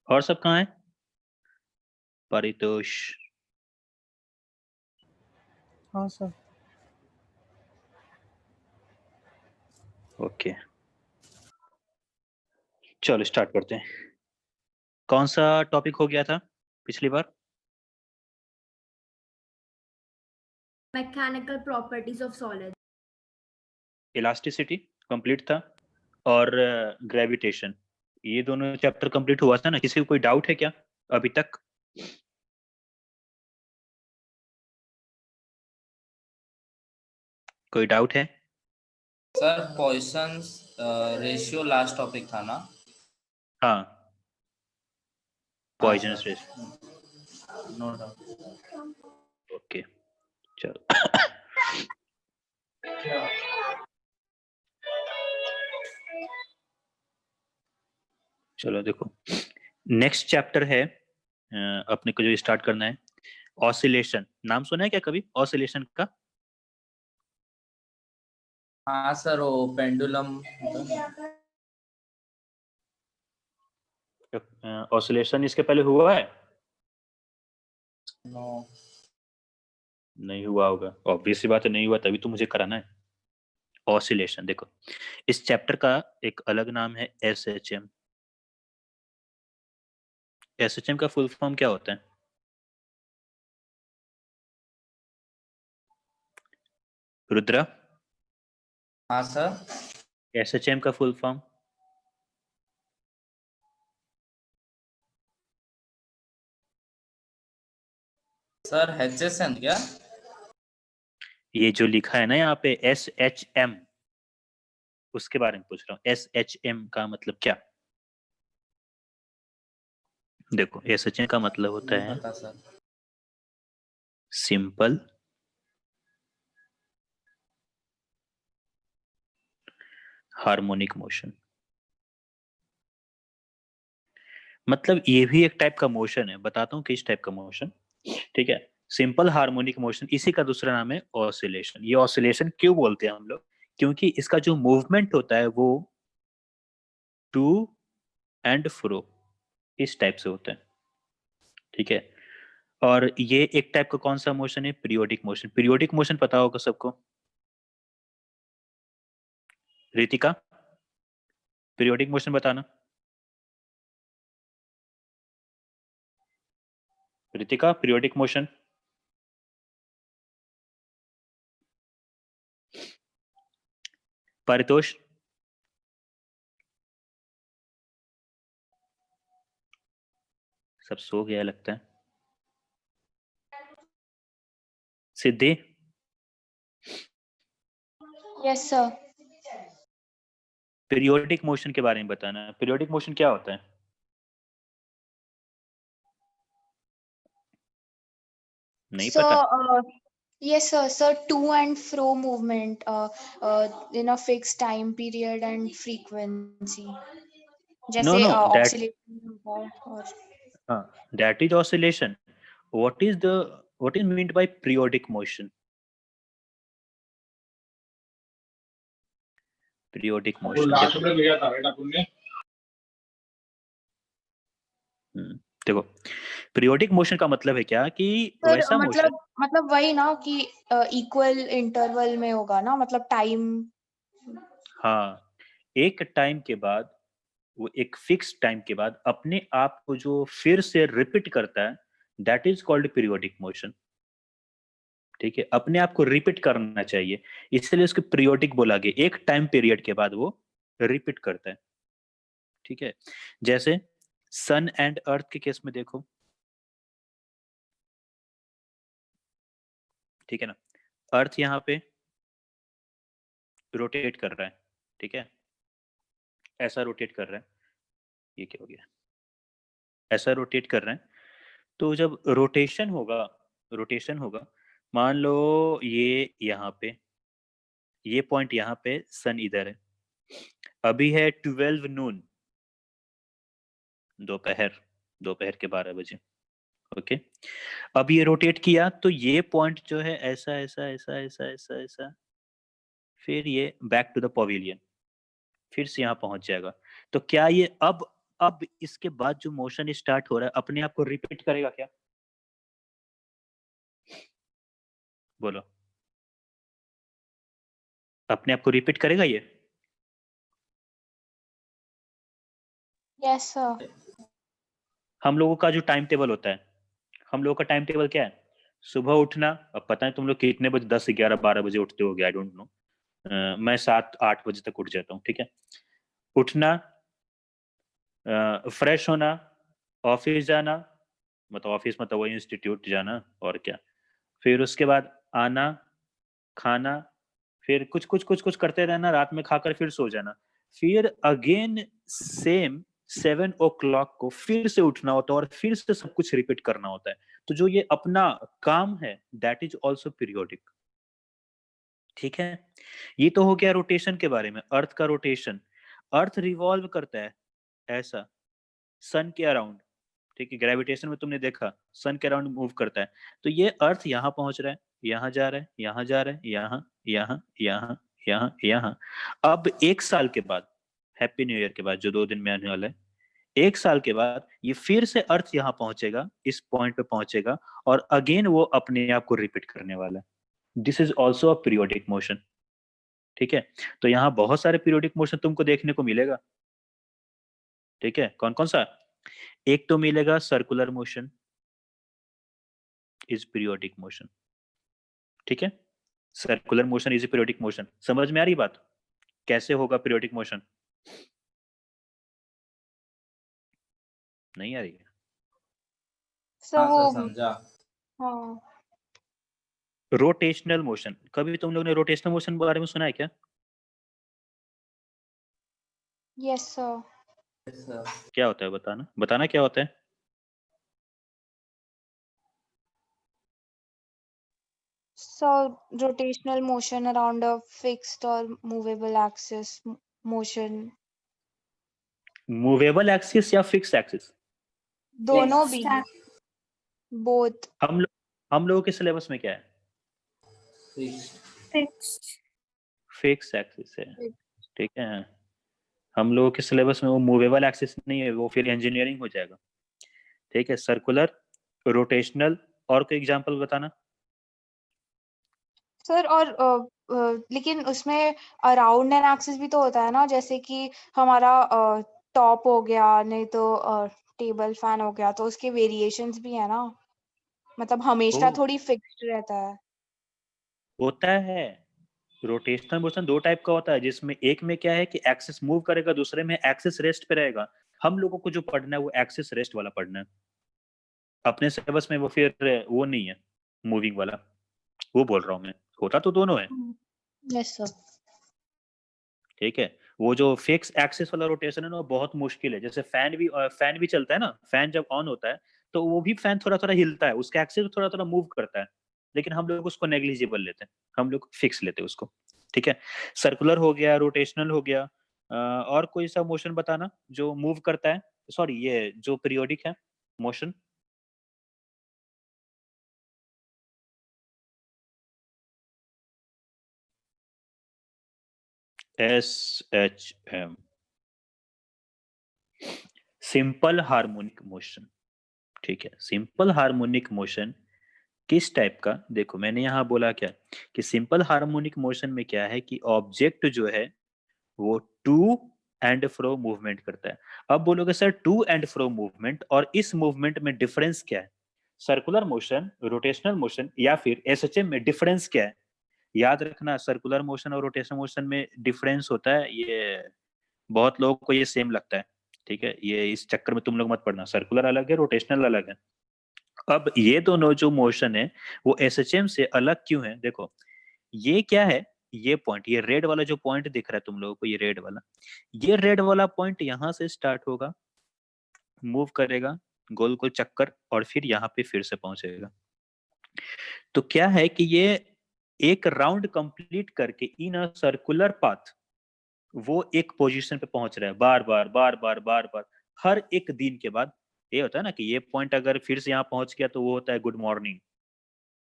और सब कहाँ है? परितोष। हाँ सर। ओके, चलो स्टार्ट करते हैं। कौन सा टॉपिक हो गया था पिछली बार? Mechanical properties of solid. Elasticity complete था और ग्रेविटेशन, ये दोनों चैप्टर कंप्लीट हुआ था ना? किसी को कोई डाउट है क्या अभी तक? कोई डाउट है? Sir Poisson's ratio last topic था ना? हाँ, हाँ Poisson's sir, ratio. No doubt. Okay, चलो। चलो देखो, नेक्स्ट चैप्टर है अपने को जो स्टार्ट करना है, ऑसिलेशन। नाम सुना है क्या कभी ऑसिलेशन का? हाँ सर, वो पेंडुलम। ऑसिलेशन इसके पहले हुआ है? नो। नहीं हुआ होगा, ऑब्वियस सी बात है, नहीं हुआ तभी तो मुझे कराना है। ऑसिलेशन देखो, इस चैप्टर का एक अलग नाम है एसएचएम। एसएचएम का फुल फॉर्म क्या होता है? रुद्रा, हाँ सर। एसएचएम का फुल फॉर्म? सर HSN क्या? ये जो लिखा है ना यहाँ पे एसएचएम, उसके बारे में पूछ रहा हूँ। एसएचएम का मतलब क्या? देखो, एसएचएम का मतलब होता नहीं है पता सर। Simple harmonic motion. मतलब ये भी एक टाइप का मोशन है, बताता हूँ किस टाइप का मोशन। ठीक है, सिंपल हार्मोनिक मोशन, इसी का दूसरा नाम है ऑसिलेशन। ये ऑसिलेशन क्यों बोलते हैं हम लोग? क्योंकि इसका जो मूवमेंट होता है वो टू एंड फ्रो इस टाइप से होता है। ठीक है, और ये एक टाइप का कौन सा मोशन है? Periodic motion. पीरियोडिक मोशन पता होगा सबको। रितिका, पीरियोडिक मोशन बताना। Ritika, periodic motion. परितोष, सब सो गया लगता है। सिद्धि, यस सर। पीरियोडिक मोशन के बारे में बताना। पीरियोडिक मोशन क्या होता है? नहीं पता? Yes sir, to and fro movement in a fixed time period and frequency, no जैसे नो, दैट, oscillation होता है और हाँ, that is oscillation. What is meant by periodic motion? Periodic motion देखो, पीरियोडिक मोशन का मतलब है क्या कि सर वैसा मोशन। मतलब वही ना कि इक्वल इंटरवल में होगा ना, मतलब टाइम। हाँ, एक टाइम के बाद, वो एक फिक्स टाइम के बाद अपने आप को जो फिर से रिपीट करता है, that is called periodic motion. ठीक है, अपने आप को रिपीट करना चाहिए, इसलिए उसको पीरियोडिक बोला गया। एक टाइम पीरियड के बाद वो रिपीट करता है। ठीक है, जैसे सन एंड अर्थ के केस में देखो। ठीक है ना, अर्थ यहाँ पे रोटेट कर रहा है। ठीक है, ऐसा रोटेट कर रहा है। ये क्या हो गया? ऐसा रोटेट कर रहे हैं। तो जब रोटेशन होगा, मान लो ये यहाँ पे, ये पॉइंट यहाँ पे, सन इधर है। अभी है 12 नून, दोपहर, दोपहर के 12 बजे। ओके, अब ये रोटेट किया तो ये पॉइंट जो है ऐसा ऐसा ऐसा ऐसा ऐसा ऐसा, फिर ये बैक टू द पवेलियन, फिर से यहाँ पहुंच जाएगा। तो क्या ये अब अब इसके बाद जो मोशन स्टार्ट हो रहा है अपने आप को रिपीट करेगा क्या? बोलो, अपने आप को रिपीट करेगा ये? Yes, sir. हम लोगों का जो टाइम टेबल होता है, हम लोगों का टाइम टेबल क्या है? सुबह उठना, अब पता है तुम लोग कितने बजे, 10 11 12 बजे उठते होगे, आई डोंट नो। मैं 7 8 बजे तक उठ जाता हूँ, ठीक है। उठना, फ्रेश होना, ऑफिस जाना, मतलब ऑफिस मतलब वही इंस्टीट्यूट जाना, और क्या। फिर उसके बाद आना, खाना, फिर कुछ कुछ कुछ कुछ करते रहना, रात में खाकर फिर सो जाना। फिर अगेन सेम 7 o'clock को फिर से उठना होता है और फिर से सब कुछ रिपीट करना होता है। तो जो ये अपना काम है, दैट इज ऑल्सो पीरियोडिक, ठीक है। ये तो हो गया रोटेशन के बारे में, अर्थ का रोटेशन। अर्थ रिवॉल्व करता है ऐसा सन के अराउंड, ठीक है। ग्रेविटेशन में तुमने देखा सन के अराउंड मूव करता है। तो ये अर्थ यहाँ पहुंच रहा है, यहाँ जा रहा है, यहाँ जा रहा है, यहाँ यहाँ यहाँ यहाँ यहाँ। अब 1 साल के बाद, हैप्पी न्यू ईयर के बाद जो 2 दिन में आने वाला है, 1 साल के बाद ये फिर से अर्थ यहाँ पहुंचेगा, इस पॉइंट पे पहुंचेगा, और अगेन वो अपने आप को रिपीट करने वाला है। This is also a periodic motion, ठीक है। तो यहाँ बहुत सारे पीरियोडिक मोशन तुमको देखने को मिलेगा, ठीक है। कौन कौन सा? एक तो मिलेगा circular motion is periodic motion, ठीक है। Circular motion is periodic motion, समझ में आ रही बात? कैसे होगा पीरियोडिक मोशन? नहीं आ रही है? So हाँ सर वो समझा। हाँ रोटेशनल मोशन, कभी तुम लोग ने रोटेशनल मोशन के बारे में सुना है क्या? yes sir. Yes, sir. क्या होता है, बताना बताना क्या होता है? So rotational motion around a fixed or movable axis motion. Movable axis या फिक्स एक्सिस? दोनों भी, both. हम लोगों के सिलेबस में क्या है? Fixed. फिक्स एक्सिस है, ठीक है। हम लोगों के सिलेबस में वो मूवेबल एक्सिस नहीं है, वो फिर इंजीनियरिंग हो जाएगा, ठीक है। सर्कुलर, रोटेशनल, और कोई एग्जांपल बताना। सर और लेकिन उसमें अराउंड एन एक्सिस भी तो होता है ना, जैसे कि हमारा टॉप हो गया, नहीं तो टेबल फैन हो गया, तो उसके वेरिएशंस भी है ना, मतलब ओ, हमेशा थोड़ी फिक्स्ड रहता है। होता है। रोटेशनल मोशन 2 टाइप का होता है, जिसमें एक में क्या है कि एक्सिस मूव करेगा, दूसरे में एक्सिस रेस्ट पे रहेगा। हम लोगों को जो पढ़ना है वो एक्सिस रेस्ट वाला पढ़ना है। अपने सिलेबस में वो फिर वो नहीं है, मूविंग वाला, वो बोल रहा हूँ मैं। होता तो दोनों है, यस सर। ठीक है। वो जो फिक्स एक्सिस वाला रोटेशन है ना, वो बहुत मुश्किल है। जैसे फैन भी चलता है ना, फैन जब ऑन होता है तो वो भी फैन थोड़ा थोड़ा हिलता है, उसका एक्सिस थोड़ा थोड़ा मूव करता है, लेकिन हम लोग उसको नेग्लिजिबल लेते हैं, हम लोग फिक्स लेते हैं उसको, ठीक है। सर्कुलर हो गया, रोटेशनल हो गया, और कोई सा मोशन बताना जो मूव करता है, सॉरी ये जो पीरियोडिक है motion. SHM, simple harmonic motion, ठीक है। सिंपल हार्मोनिक मोशन किस टाइप का? देखो मैंने यहाँ बोला क्या कि सिंपल हार्मोनिक मोशन में क्या है कि ऑब्जेक्ट जो है वो टू एंड फ्रो मूवमेंट करता है। अब बोलोगे sir to and fro movement और इस मूवमेंट में डिफरेंस क्या है? सर्कुलर मोशन, रोटेशनल मोशन या फिर एसएचएम में डिफरेंस क्या है? याद रखना, सर्कुलर मोशन और रोटेशनल मोशन में डिफरेंस होता है। ये बहुत लोगों को ये सेम लगता है, ठीक है। ये इस चक्कर में तुम लोग मत पड़ना, सर्कुलर अलग है, रोटेशनल अलग है। अब ये दोनों जो मोशन है वो एसएचएम से अलग क्यों है? देखो ये क्या है, ये पॉइंट, ये रेड वाला जो पॉइंट दिख रहा है तुम लोगों को, ये रेड वाला पॉइंट यहाँ से स्टार्ट होगा, मूव करेगा गोल गोल चक्कर, और फिर यहाँ पे फिर से पहुंचेगा। तो क्या है कि ये एक राउंड कंप्लीट करके इन अ सर्कुलर पाथ वो एक पोजीशन पे पहुंच रहा है, बार बार बार बार बार बार, हर एक दिन के बाद। ये होता है ना कि ये पॉइंट अगर फिर से यहाँ पहुंच गया तो वो होता है गुड मॉर्निंग,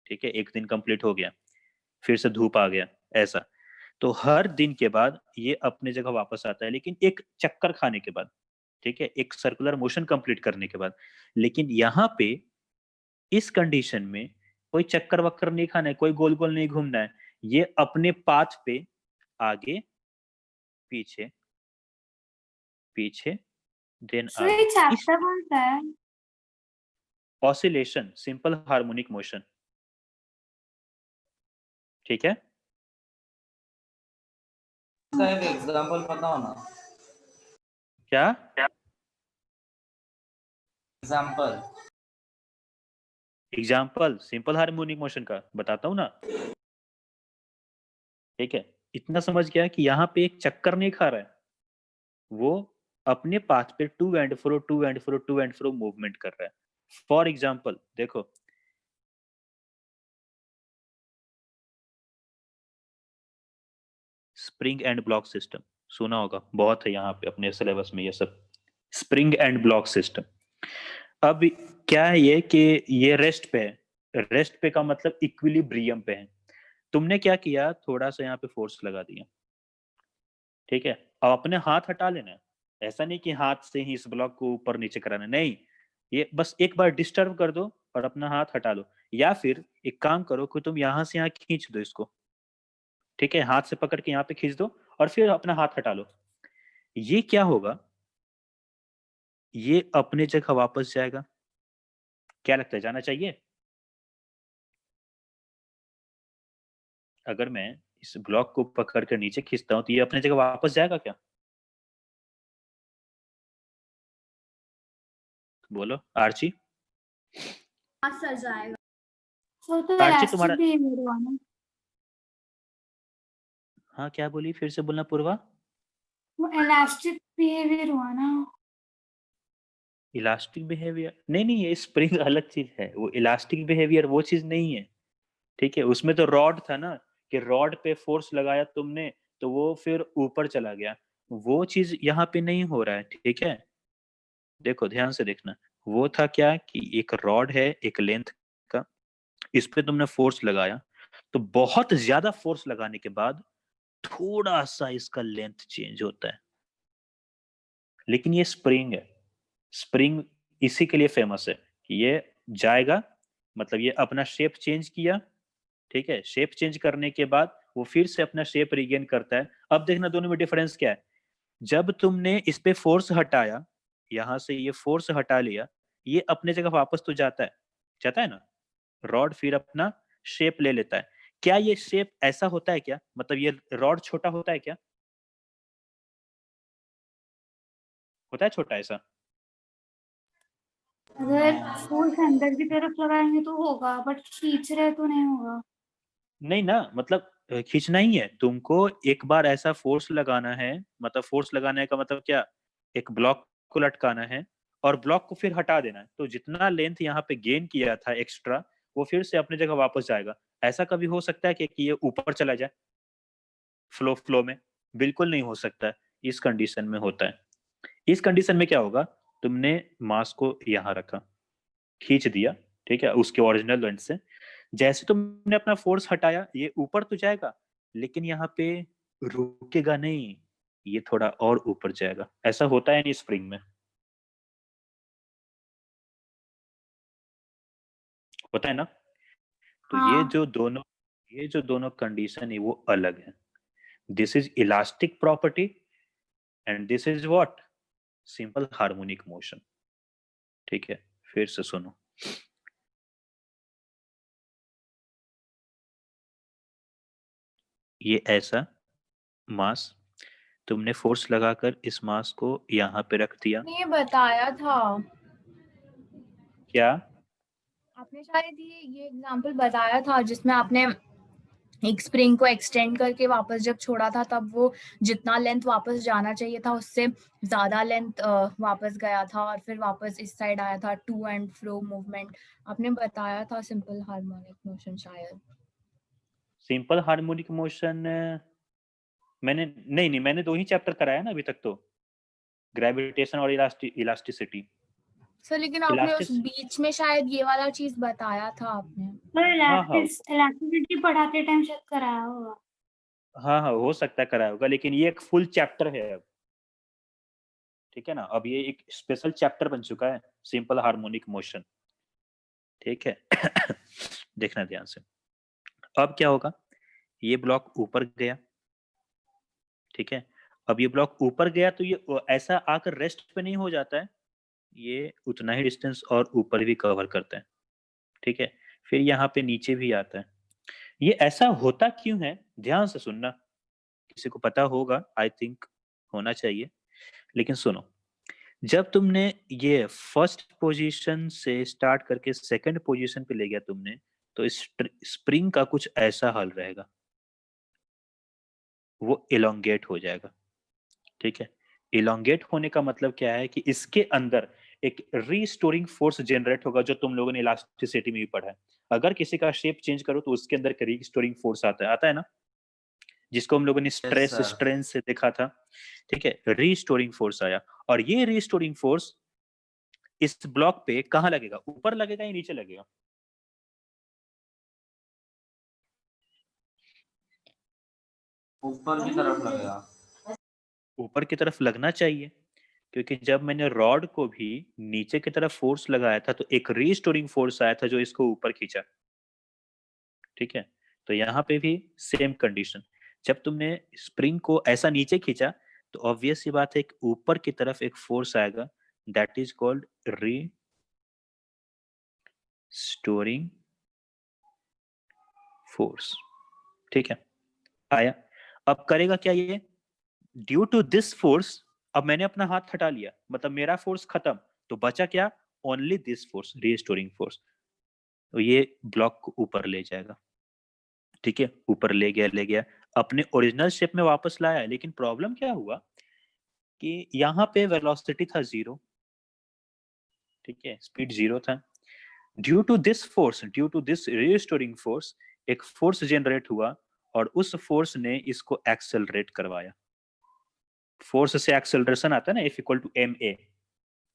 ठीक है, एक दिन कंप्लीट हो गया, फिर से धूप आ गया, ऐसा। तो हर दिन के बाद ये अपने जगह वापस आता है, लेकिन एक चक्कर खाने के बाद, ठीक है, एक सर्कुलर मोशन कंप्लीट करने के बाद। लेकिन यहाँ पे इस कंडीशन में कोई चक्कर वक्कर नहीं खाना है, कोई गोल गोल नहीं घूमना है, ये अपने पाथ पे आगे पीछे पीछे देन सर ये आगे, इस चैप्टर कौन सा है? Oscillation, simple harmonic motion. ठीक है, इसका एक एग्जांपल बताओ ना। क्या example example simple harmonic motion का बताता हूँ ना। ठीक है, इतना समझ गया कि यहाँ पे एक चक्कर नहीं खा रहा है, वो अपने पाथ पे to and fro to and fro to and fro movement कर रहा है। फॉर एग्जाम्पल देखो, स्प्रिंग एंड ब्लॉक सिस्टम सुना होगा, बहुत है यहाँ पे अपने सिलेबस में ये सब, स्प्रिंग एंड ब्लॉक सिस्टम। अब क्या है ये कि ये रेस्ट पे है, रेस्ट पे का मतलब इक्विलिब्रियम पे है। तुमने क्या किया, थोड़ा सा यहाँ पे फोर्स लगा दिया, ठीक है, अब अपने हाथ हटा लेना है। ऐसा नहीं कि हाथ से ही इस ब्लॉक को ऊपर नीचे कराना, नहीं, ये बस एक बार डिस्टर्ब कर दो और अपना हाथ हटा लो। या फिर एक काम करो कि तुम यहाँ से यहाँ खींच दो इसको, ठीक है, हाथ से पकड़ के यहाँ पे खींच दो और फिर अपना हाथ हटा लो। ये क्या होगा, ये अपने जगह वापस जाएगा। क्या लगता है, जाना चाहिए? अगर मैं इस ब्लॉक को पकड़ कर नीचे खींचता हूँ तो ये अपने जगह वापस जाएगा क्या? बोलो आर्ची। हाँ सर जाएगा। सर तो आर्ची इलास्टिक तुम्हारा, बिहेवियर हुआ ना? हाँ क्या बोली, फिर से बोलना पूर्वा। वो इलास्टिक बिहेवियर हुआ ना? इलास्टिक बिहेवियर नहीं, नहीं, ये स्प्रिंग अलग चीज है, वो इलास्टिक बिहेवियर वो चीज नहीं है। ठीक है, उसमें तो रॉड था ना, कि रॉड पे फोर्स लगाया तुमने तो वो फिर ऊपर चला गया, वो चीज यहाँ पे नहीं हो रहा है। ठीक है, देखो ध्यान से देखना, वो था क्या कि एक रॉड है एक लेंथ का, इस पे तुमने फोर्स लगाया, तो बहुत ज्यादा फोर्स लगाने के बाद थोड़ा सा इसका लेंथ चेंज होता है। लेकिन ये स्प्रिंग है, स्प्रिंग इसी के लिए फेमस है कि ये जाएगा, मतलब ये अपना शेप चेंज किया, ठीक है, शेप चेंज करने के बाद वो फिर से अपना शेप रिगेन करता है। अब देखना दोनों में डिफरेंस क्या है, जब तुमने इस पे फोर्स हटाया, यहां से ये फोर्स हटा लिया, ये अपने जगह वापस तो जाता है ना, रॉड फिर अपना शेप ले लेता है। क्या ये शेप ऐसा होता है क्या, मतलब ये रॉड छोटा होता है क्या, होता है छोटा ऐसा? अगर फोर्स अंदर की तरफ लगाएंगे तो होगा, बट खींच रहे तो नहीं होगा। नहीं ना, मतलब खींचना ही है तुमको, एक बार ऐसा फोर्स लगाना है, मतलब फोर्स लगाने का मतलब क्या, एक ब्लॉक को लटकाना है और ब्लॉक को फिर हटा देना है, तो जितना लेंथ यहाँ पे गेन किया था एक्स्ट्रा, वो फिर से अपनी जगह वापस जाएगा। ऐसा कभी हो सकता है कि ये ऊपर चला जाए फ्लो फ्लो में? बिल्कुल नहीं हो सकता है। इस कंडीशन में होता है। इस कंडीशन में क्या होगा, तुमने मास को यहाँ रखा, खींच दिया, ठीक है, उसके ओरिजिनल लेंथ से, जैसे तुमने अपना फोर्स हटाया ये ऊपर तो जाएगा, लेकिन यहाँ पे रुकेगा नहीं, ये थोड़ा और ऊपर जाएगा। ऐसा होता है नहीं स्प्रिंग में, होता है ना? तो हाँ ये जो दोनों कंडीशन है वो अलग है। This is elastic property and this is what, simple harmonic motion. ठीक है, फिर से सुनो, ये ऐसा मास, तुमने फोर्स लगाकर इस मास को यहाँ पे रख दिया। ये बताया था क्या? आपने, शायद ये एग्जांपल बताया था जिसमें आपने एक स्प्रिंग को एक्सटेंड करके वापस जब छोड़ा था, तब वो जितना लेंथ वापस जाना चाहिए था उससे ज्यादा लेंथ वापस गया था और फिर वापस इस साइड आया था, टू एंड फ्रो मूवमेंट आपने बताया था, सिंपल हार्मोनिक मोशन शायद। सिंपल हार्मोनिक मोशन मैंने नहीं, मैंने दो ही चैप्टर कराया ना अभी तक तो, ग्रेविटेशन और इलास्टिसिटी। सर लेकिन आपने उस इलास्टिस बीच में शायद ये वाला चीज बताया था आपने। तो हाँ हाँ इलास्टिसिटी पढ़ाते टाइम शायद कराया होगा। हाँ हाँ, हो सकता है कराया होगा, लेकिन ये एक फुल चैप्टर है अब। ठीक है ना। अब ये एक स्पेशल चैप्टर बन चुका है, सिंपल हार्मोनिक मोशन, ठीक है। देखना ध्यान से। अब क्या होगा, ये ब्लॉक ऊपर गया, ठीक है। अब ये ब्लॉक ऊपर गया तो ये ऐसा आकर रेस्ट पे नहीं हो जाता है, ये उतना ही डिस्टेंस और ऊपर भी कवर करता है, ठीक है। फिर यहाँ पे नीचे भी आता है। ये ऐसा होता क्यों है, ध्यान से सुनना, किसी को पता होगा, आई थिंक होना चाहिए, लेकिन सुनो। जब तुमने ये फर्स्ट पोजीशन से स्टार्ट करके सेकंड पोजीशन पे ले गया तुमने, तो स्प्रिंग का कुछ ऐसा हाल रहेगा, वो इलोंगेट हो जाएगा, ठीक है। इलोंगेट होने का मतलब क्या है कि इसके अंदर एक रीस्टोरिंग फोर्स जनरेट होगा, जो तुम लोगों ने इलास्टिसिटी में भी पढ़ा है। अगर किसी का शेप चेंज करो तो उसके अंदर एक रीस्टोरिंग फोर्स आता है ना, जिसको हम लोगों ने यस स्ट्रेस सर। स्ट्रेन से देखा था, ठीक है। रीस्टोरिंग फोर्स आया, और ये रीस्टोरिंग फोर्स इस ब्लॉक पे कहाँ लगेगा, ऊपर लगेगा या नीचे लगेगा? ऊपर की तरफ लगेगा। ऊपर की तरफ लगना चाहिए, क्योंकि जब मैंने रॉड को भी नीचे की तरफ फोर्स लगाया था तो एक रीस्टोरिंग फोर्स आया था जो इसको ऊपर खींचा, ठीक है। तो यहाँ पे भी सेम कंडीशन, जब तुमने स्प्रिंग को ऐसा नीचे खींचा तो ऑब्वियस सी बात है एक ऊपर की तरफ एक फोर्स आएगा, that is called restoring force, ठीक है। आया। अब करेगा क्या ये, ड्यू टू दिस फोर्स, अब मैंने अपना हाथ हटा लिया, मतलब मेरा फोर्स खत्म, तो बचा क्या, only this force, restoring force. तो ये ब्लॉक को ऊपर ले जाएगा, ठीक है। ऊपर ले गया अपने ओरिजिनल शेप में वापस लाया, लेकिन प्रॉब्लम क्या हुआ कि यहाँ पे वेलोसिटी था 0, ठीक है, स्पीड 0 था। Due to this force, due to this restoring force, एक फोर्स जनरेट हुआ, और उस फोर्स ने इसको एक्सेलरेट करवाया। फोर्स से एक्सेलरेशन आता है ना, F इक्वल टू ma,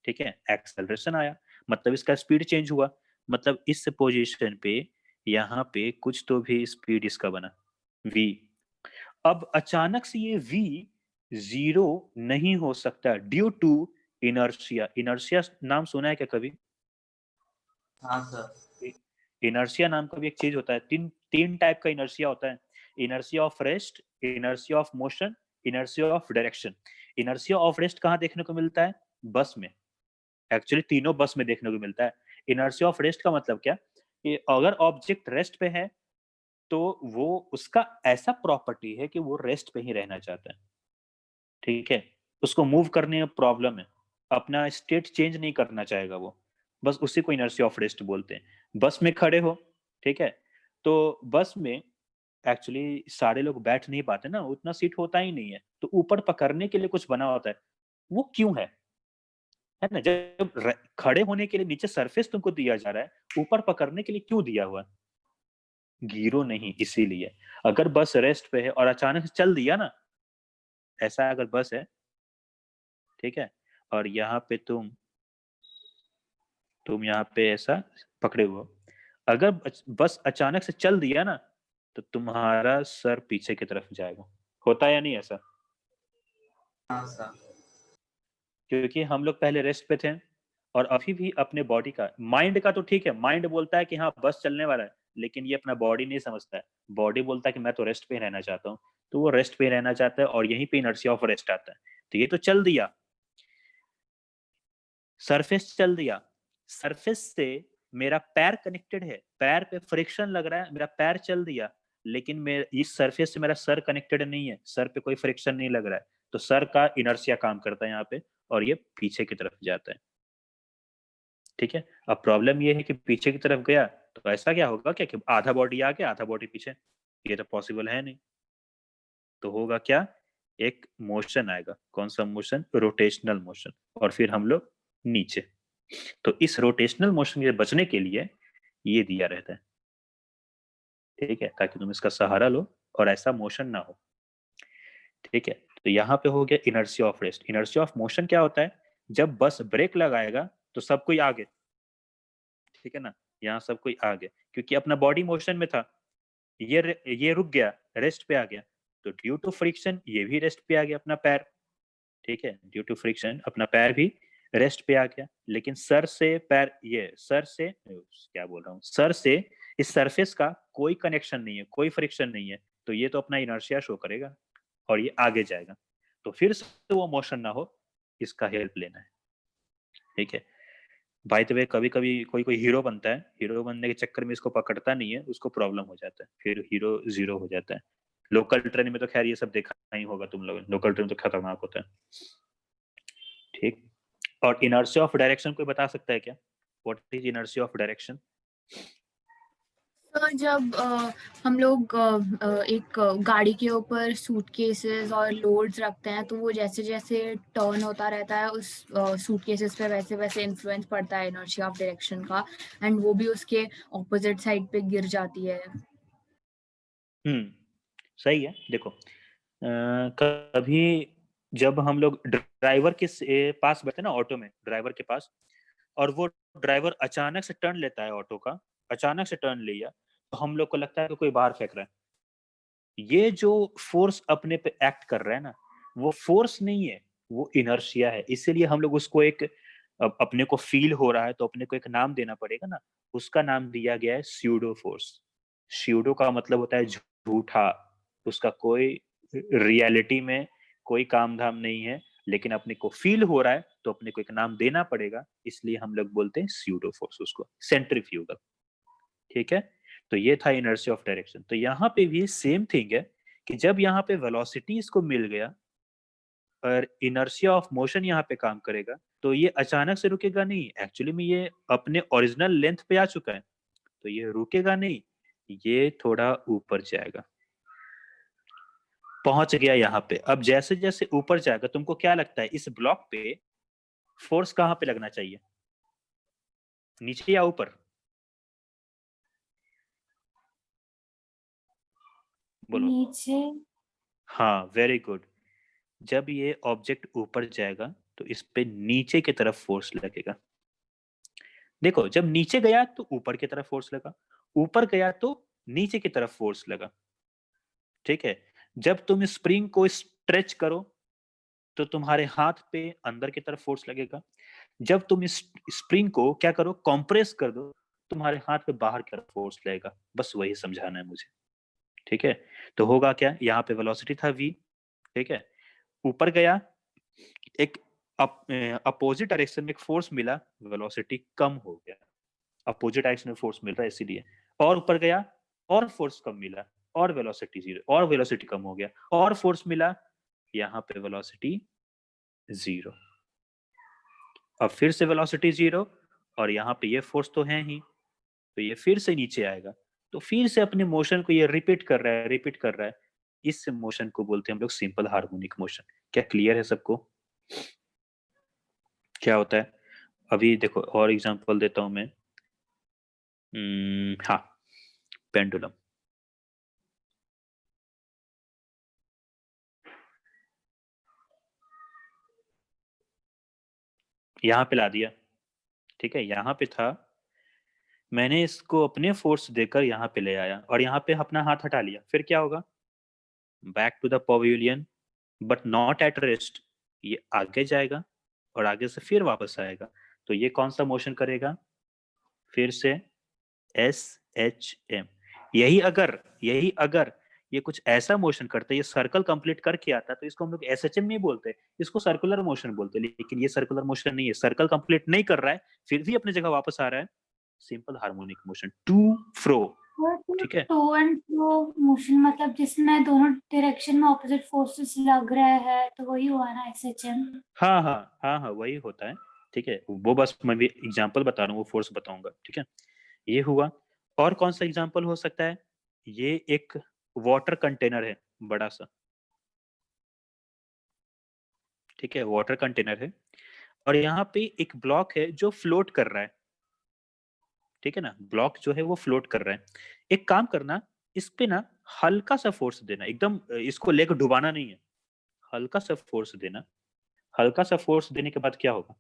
ठीक है। एक्सेलरेशन आया, मतलब इसका स्पीड चेंज हुआ, मतलब इस पोजीशन पे यहाँ पे कुछ तो भी स्पीड इसका बना v। अब अचानक से ये v 0 नहीं हो सकता, ड्यू टू इनर्शिया। इनर्शिया नाम सुना है क्या कभी? हाँ सर। इनर्शिया नाम का भी एक चीज होता है, तीन तीन टाइप का इनर्शिया होता है, inertia of rest, inertia of motion, inertia of direction. Inertia of rest कहाँ देखने को मिलता है, बस में, एक्चुअली तीनों बस में देखने को मिलता है। इनर्शिया ऑफ रेस्ट का मतलब क्या, कि अगर ऑब्जेक्ट रेस्ट पे है तो वो उसका ऐसा प्रॉपर्टी है कि वो रेस्ट पे ही रहना चाहता है, ठीक है। उसको मूव करने में प्रॉब्लम है, अपना स्टेट चेंज नहीं करना चाहेगा वो, बस उसी को इनर्शिया ऑफ रेस्ट बोलते हैं। बस में खड़े हो, ठीक है, तो बस में एक्चुअली सारे लोग बैठ नहीं पाते ना, उतना सीट होता ही नहीं है, तो ऊपर पकड़ने के लिए कुछ बना होता है। वो क्यों है ना, जब खड़े होने के लिए नीचे सरफेस तुमको दिया जा रहा है, ऊपर पकड़ने के लिए क्यों दिया हुआ है, गिरो नहीं इसीलिए। अगर बस रेस्ट पे है और अचानक से चल दिया ना, ऐसा अगर बस है, ठीक है, और यहाँ पे तुम यहाँ पे ऐसा पकड़े हुए हो, अगर बस अचानक से चल दिया ना, तो तुम्हारा सर पीछे की तरफ जाएगा। होता है या नहीं ऐसा? हाँ सर। क्योंकि हम लोग पहले रेस्ट पे थे, और अभी भी अपने बॉडी का, माइंड का तो ठीक है, माइंड बोलता है कि हाँ बस चलने वाला है, लेकिन ये अपना बॉडी नहीं समझता है। बॉडी बोलता है कि मैं तो रेस्ट पे ही रहना चाहता हूँ, तो वो रेस्ट पे ही रहना चाहता है, और यहीं पे इनर्शिया ऑफ रेस्ट आता है। तो ये तो चल दिया, सरफेस चल दिया, सरफेस से मेरा पैर कनेक्टेड है, पैर पे फ्रिक्शन लग रहा है, मेरा पैर चल दिया, लेकिन मेरे इस सरफेस से मेरा सर कनेक्टेड नहीं है, सर पे कोई फ्रिक्शन नहीं लग रहा है, तो सर का इनर्शिया काम करता है यहाँ पे, और ये पीछे की तरफ जाता है, ठीक है। अब प्रॉब्लम ये है कि पीछे की तरफ गया तो ऐसा क्या होगा, क्या कि आधा बॉडी आगे आधा बॉडी पीछे, ये तो पॉसिबल है नहीं। तो होगा क्या, एक मोशन आएगा, कौन सा मोशन, रोटेशनल मोशन, और फिर हम लोग नीचे। तो इस रोटेशनल मोशन से बचने के लिए ये दिया रहता है, ठीक है, ताकि तुम इसका सहारा लो और ऐसा मोशन ना हो, ठीक है। तो यहाँ पे हो गया inertia of rest. Inertia of motion क्या होता है, जब बस ब्रेक लगाएगा तो सब कोई आगे, ठीक है ना, यहाँ सब कोई आगे, क्योंकि अपना बॉडी मोशन में था, ये रुक गया, रेस्ट पे आ गया, तो ड्यू टू फ्रिक्शन ये भी रेस्ट पे आ गया अपना पैर, ठीक है, ड्यू टू फ्रिक्शन अपना पैर भी रेस्ट पे आ गया, लेकिन सर से पैर, ये सर से क्या बोल रहा हूँ, सर से इस सरफेस का कोई कनेक्शन नहीं है, कोई फ्रिक्शन नहीं है, तो ये तो अपना इनर्शिया शो करेगा और ये आगे जाएगा, तो फिर से वो मोशन ना हो, इसका हेल्प लेना है। ठीक है, बाय द वे कभी कभी कोई कोई हीरो बनता है, हीरो बनने के चक्कर में इसको पकड़ता नहीं है, उसको प्रॉब्लम हो जाता है, फिर हीरो जीरो हो जाता है। लोकल ट्रेन में तो खैर ये सब देखा नहीं होगा तुम लोग, लोकल ट्रेन तो खतरनाक होता है। ठीक, और इनर्शिया ऑफ डायरेक्शन कोई बता सकता है क्या, what is inertia of direction? तो जब हम लोग एक गाड़ी के ऊपर सूटकेसेस और लोड्स रखते हैं, तो वो जैसे जैसे टर्न होता रहता है उस सूटकेसेस पे वैसे वैसे इन्फ्लुएंस पड़ता है इनर्शिया ऑफ डायरेक्शन का, एंड वो भी उसके ऑपोजिट साइड पे गिर जाती है। सही है। देखो कभी जब हम लोग ड्राइवर के पास बैठे ना, ऑटो में ड्राइवर के पास, और वो ड्राइवर अचानक से टर्न लेता है ऑटो का, अचानक से टर्न लिया, तो हम लोग को लगता है कि कोई बाहर फेंक रहा है। ये जो फोर्स अपने पे एक्ट कर रहा है ना, वो फोर्स नहीं है, वो इनर्शिया है। इसीलिए हम लोग उसको एक, अपने को फील हो रहा है तो अपने को एक नाम देना पड़ेगा ना, उसका नाम दिया गया है स्यूडो फोर्स। स्यूडो का मतलब होता है झूठा, उसका कोई रियलिटी में कोई काम धाम नहीं है, लेकिन अपने को फील हो रहा है तो अपने को एक नाम देना पड़ेगा, इसलिए हम लोग बोलते हैं स्यूडो फोर्स उसको, सेंट्रीफ्यूगल। ठीक है, तो ये था इनर्शिया ऑफ डायरेक्शन। तो यहाँ पे भी सेम थिंग है कि जब यहाँ पे वेलोसिटी इसको मिल गया और इनर्शिया ऑफ मोशन यहाँ पे काम करेगा, तो ये अचानक से रुकेगा नहीं, एक्चुअली में ये अपने ओरिजिनल लेंथ पे आ चुका है, तो ये रुकेगा नहीं, ये थोड़ा ऊपर जाएगा, पहुंच गया यहाँ पे। अब जैसे जैसे ऊपर जाएगा, तुमको क्या लगता है इस ब्लॉक पे फोर्स कहाँ पे लगना चाहिए, नीचे या ऊपर? बोलो। नीचे। हाँ, वेरी गुड। जब ये ऑब्जेक्ट ऊपर जाएगा तो इस पे नीचे की तरफ फोर्स लगेगा। देखो, जब नीचे गया तो ऊपर की तरफ फोर्स लगा, ऊपर गया तो नीचे की तरफ फोर्स लगा। ठीक है, जब तुम स्प्रिंग को स्ट्रेच करो तो तुम्हारे हाथ पे अंदर की तरफ फोर्स लगेगा, जब तुम इस स्प्रिंग को क्या करो, कंप्रेस कर दो, तुम्हारे हाथ पे बाहर की तरफ फोर्स लगेगा। बस वही समझाना है मुझे। ठीक है, तो होगा क्या, यहाँ पे वेलोसिटी था v, ठीक है, ऊपर गया, एक अपोजिट डायरेक्शन में एक फोर्स मिला, वेलोसिटी कम हो गया, अपोजिट डायरेक्शन में फोर्स मिल रहा है इसीलिए। और ऊपर गया और फोर्स कम मिला, और वेलोसिटी जीरो, और वेलोसिटी कम हो गया, और फोर्स मिला, यहाँ पे वेलोसिटी जीरो। अब फिर से वेलोसिटी जीरो, और यहाँ पे ये फोर्स तो है ही, तो ये फिर से नीचे आएगा, तो फिर से अपने मोशन को ये रिपीट कर रहा है, रिपीट कर रहा है। इस मोशन को बोलते हैं हम लोग सिंपल हार्मोनिक मोशन। क्या क्लियर है सबको क्या होता है? अभी देखो और एग्जांपल देता हूं मैं। हाँ, पेंडुलम। यहाँ पे ला दिया, ठीक है, यहाँ पे था, मैंने इसको अपने फोर्स देकर यहाँ पे ले आया और यहाँ पे अपना हाथ हटा लिया, फिर क्या होगा, back to the pavilion but not at rest. ये आगे जाएगा और आगे से फिर वापस आएगा, तो ये कौन सा मोशन करेगा, फिर से SHM। यही अगर ये कुछ ऐसा मोशन करता है, ये सर्कल कंप्लीट करके आता है, तो इसको हम लोग SHM नहीं बोलते, इसको सर्कुलर मोशन बोलते हैं। लेकिन ये सर्कुलर मोशन नहीं है, सर्कल कंप्लीट नहीं कर रहा है फिर भी अपनी जगह वापस आ रहा है, सिंपल हार्मोनिक मोशन, टू फ्रो। ठीक है, टू एंड फ्रो मोशन मतलब जिसमें दोनों डायरेक्शन में ऑपोजिट फोर्सेस लग रहे हैं, तो वही हुआ ना SHM। हाँ हाँ हाँ हाँ, वही होता है। ठीक है, वो बस मैं भी एग्जांपल बता रहा हूँ, वो फोर्स बताऊंगा। ठीक है, ये हुआ। और कौन सा एग्जांपल हो सकता है, ये एक वाटर कंटेनर है बड़ा सा, ठीक है, वाटर कंटेनर है, और यहाँ पे एक ब्लॉक है जो फ्लोट कर रहा है। ठीक है ना, ब्लॉक जो है वो फ्लोट कर रहा है। एक काम करना, इस पे ना हल्का सा फोर्स देना, एकदम इसको लेकर डुबाना नहीं है, हल्का सा फोर्स देना। हल्का सा फोर्स देने के बाद क्या होगा,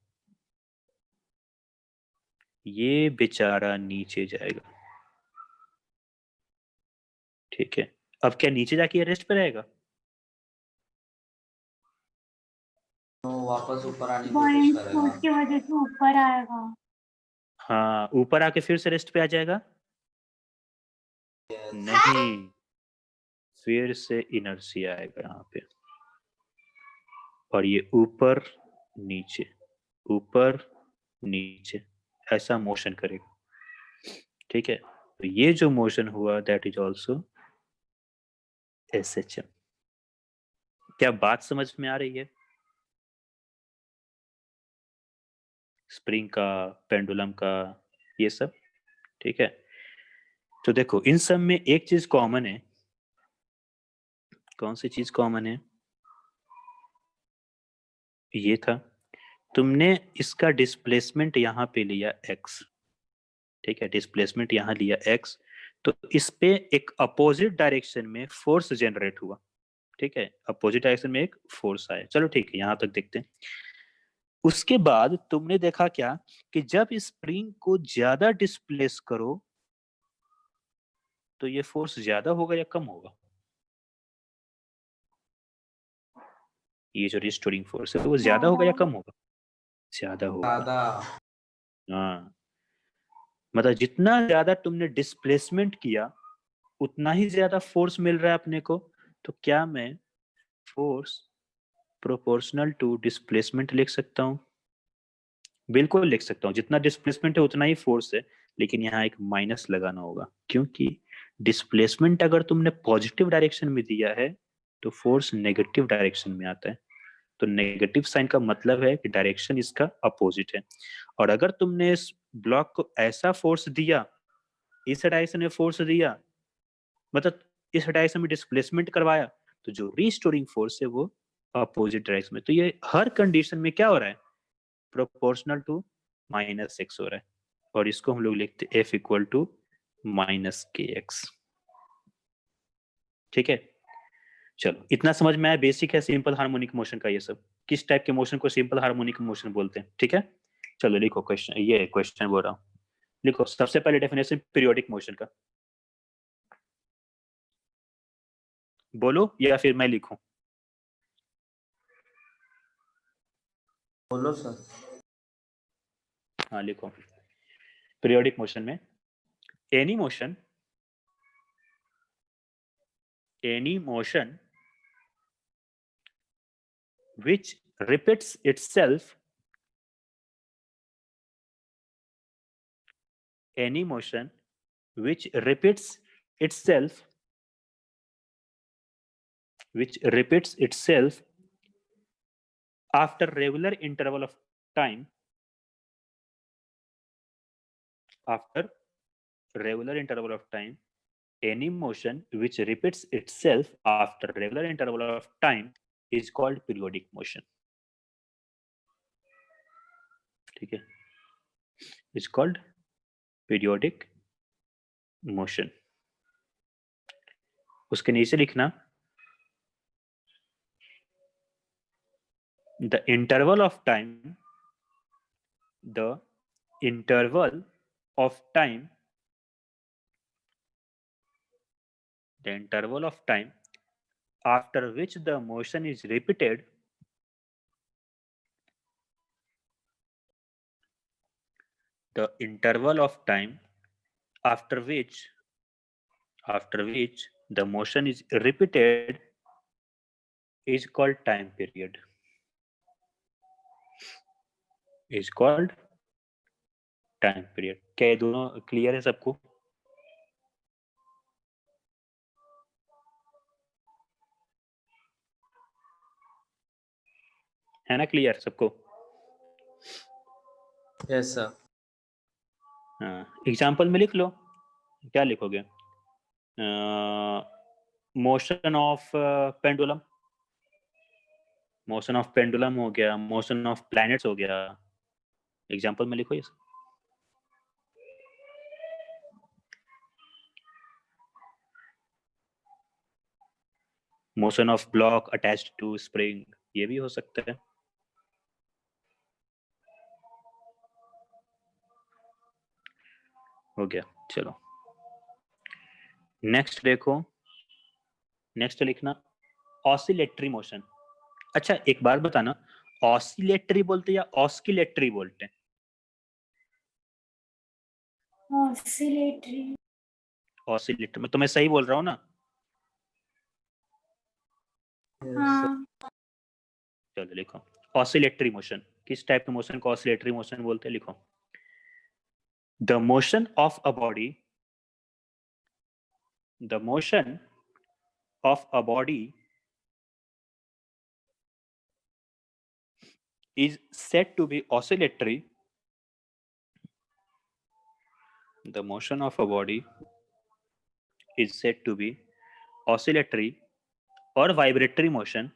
ये बेचारा नीचे जाएगा। ठीक है, अब क्या नीचे जाके रेस्ट पे रहेगा? वापस ऊपर आने की बॉइंट कोशिश फोर्स करेगा। की वजह से ऊपर आएगा। हाँ, ऊपर आके फिर से रेस्ट पे आ जाएगा। Yes. नहीं, फिर से इनर्शिया आएगा यहाँ पे, और ये ऊपर नीचे ऊपर नीचे ऐसा मोशन करेगा। ठीक है, तो ये जो मोशन हुआ दैट इज ऑल्सो SHM। क्या बात समझ में आ रही है? स्प्रिंग का, पेंडुलम का, ये सब। ठीक है, तो देखो इन सब में एक चीज कॉमन है। कौन सी चीज कॉमन है? ये था, तुमने इसका डिस्प्लेसमेंट यहाँ पे लिया x। ठीक है, डिस्प्लेसमेंट यहाँ लिया x, तो इस पे एक अपोजिट डायरेक्शन में फोर्स जनरेट हुआ। ठीक है, अपोजिट डायरेक्शन में एक फोर्स आया। चलो ठीक है, यहाँ तक देखते हैं। उसके बाद तुमने देखा क्या कि जब स्प्रिंग को ज्यादा डिस्प्लेस करो तो ये फोर्स ज्यादा होगा या कम होगा? ये जो रिस्टोरिंग फोर्स है वो ज्यादा होगा या कम होगा? ज्यादा होगा। ज्यादा। हाँ, मतलब जितना ज्यादा तुमने डिस्प्लेसमेंट किया उतना ही ज्यादा फोर्स मिल रहा है अपने को। तो क्या मैं फोर्स प्रोपोर्शनल टू डिस्प्लेसमेंट लिख सकता हूँ? बिल्कुल लिख सकता हूँ, जितना डिस्प्लेसमेंट है उतना ही फोर्स है। लेकिन यहाँ एक माइनस लगाना होगा, क्योंकि डिस्प्लेसमेंट अगर तुमने पॉजिटिव डायरेक्शन में दिया है तो फोर्स नेगेटिव डायरेक्शन में आता है। तो नेगेटिव साइन का मतलब है कि डायरेक्शन इसका अपोजिट है। और अगर तुमने इस ब्लॉक को ऐसा फोर्स दिया, इस डायरेक्शन में फोर्स दिया, मतलब इस डायरेक्शन में डिस्प्लेसमेंट करवाया, तो जो रीस्टोरिंग फोर्स है वो अपोजिट डायरेक्शन में। तो ये हर कंडीशन में क्या हो रहा है? प्रोपोर्शनल टू -x हो रहा है। और इसको हम लोग लिखते F इक्वल टू -kx। ठीक है, चलो इतना समझ में आया। बेसिक है सिंपल हार्मोनिक मोशन का ये सब। किस टाइप के मोशन को सिंपल हार्मोनिक मोशन बोलते हैं। ठीक है, चलो लिखो क्वेश्चन, ये क्वेश्चन बोल रहा हूँ। लिखो सबसे पहले डेफिनेशन पीरियोडिक मोशन का। बोलो या फिर मैं लिखूं? बोलो सर। हाँ लिखो। पीरियोडिक मोशन में any motion which repeats itself any motion which repeats itself after regular interval of time any motion which repeats itself after regular interval of time is called periodic motion. ठीक है, is called periodic motion. उसके नीचे लिखना the interval of time after which the motion is repeated after which the motion is repeated is called time period. क्या ये दोनों clear है सबको? है ना क्लियर सबको? Yes sir. हाँ, एग्जाम्पल में लिख लो। क्या लिखोगे? मोशन ऑफ पेंडुलम हो गया, मोशन ऑफ प्लैनेट्स हो गया। एग्जाम्पल में लिखो ये सब। Motion of block attached to spring, ये भी हो सकता है। हो गया, चलो नेक्स्ट देखो। नेक्स्ट लिखना ऑसिलेटरी मोशन। अच्छा एक बात बताना, ऑसिलेटरी बोलते हैं या ऑस्किलेटरी बोलते हैं? ऑसिलेटरी। ऑसिलेटरी में तो मैं सही बोल रहा हूँ ना? हाँ। चलो लिखो ऑसिलेटरी मोशन। किस टाइप के मोशन को ऑसिलेटरी मोशन बोलते हैं? लिखो the motion of a body, the motion of a body is said to be oscillatory. The motion of a body is said to be oscillatory or vibratory motion,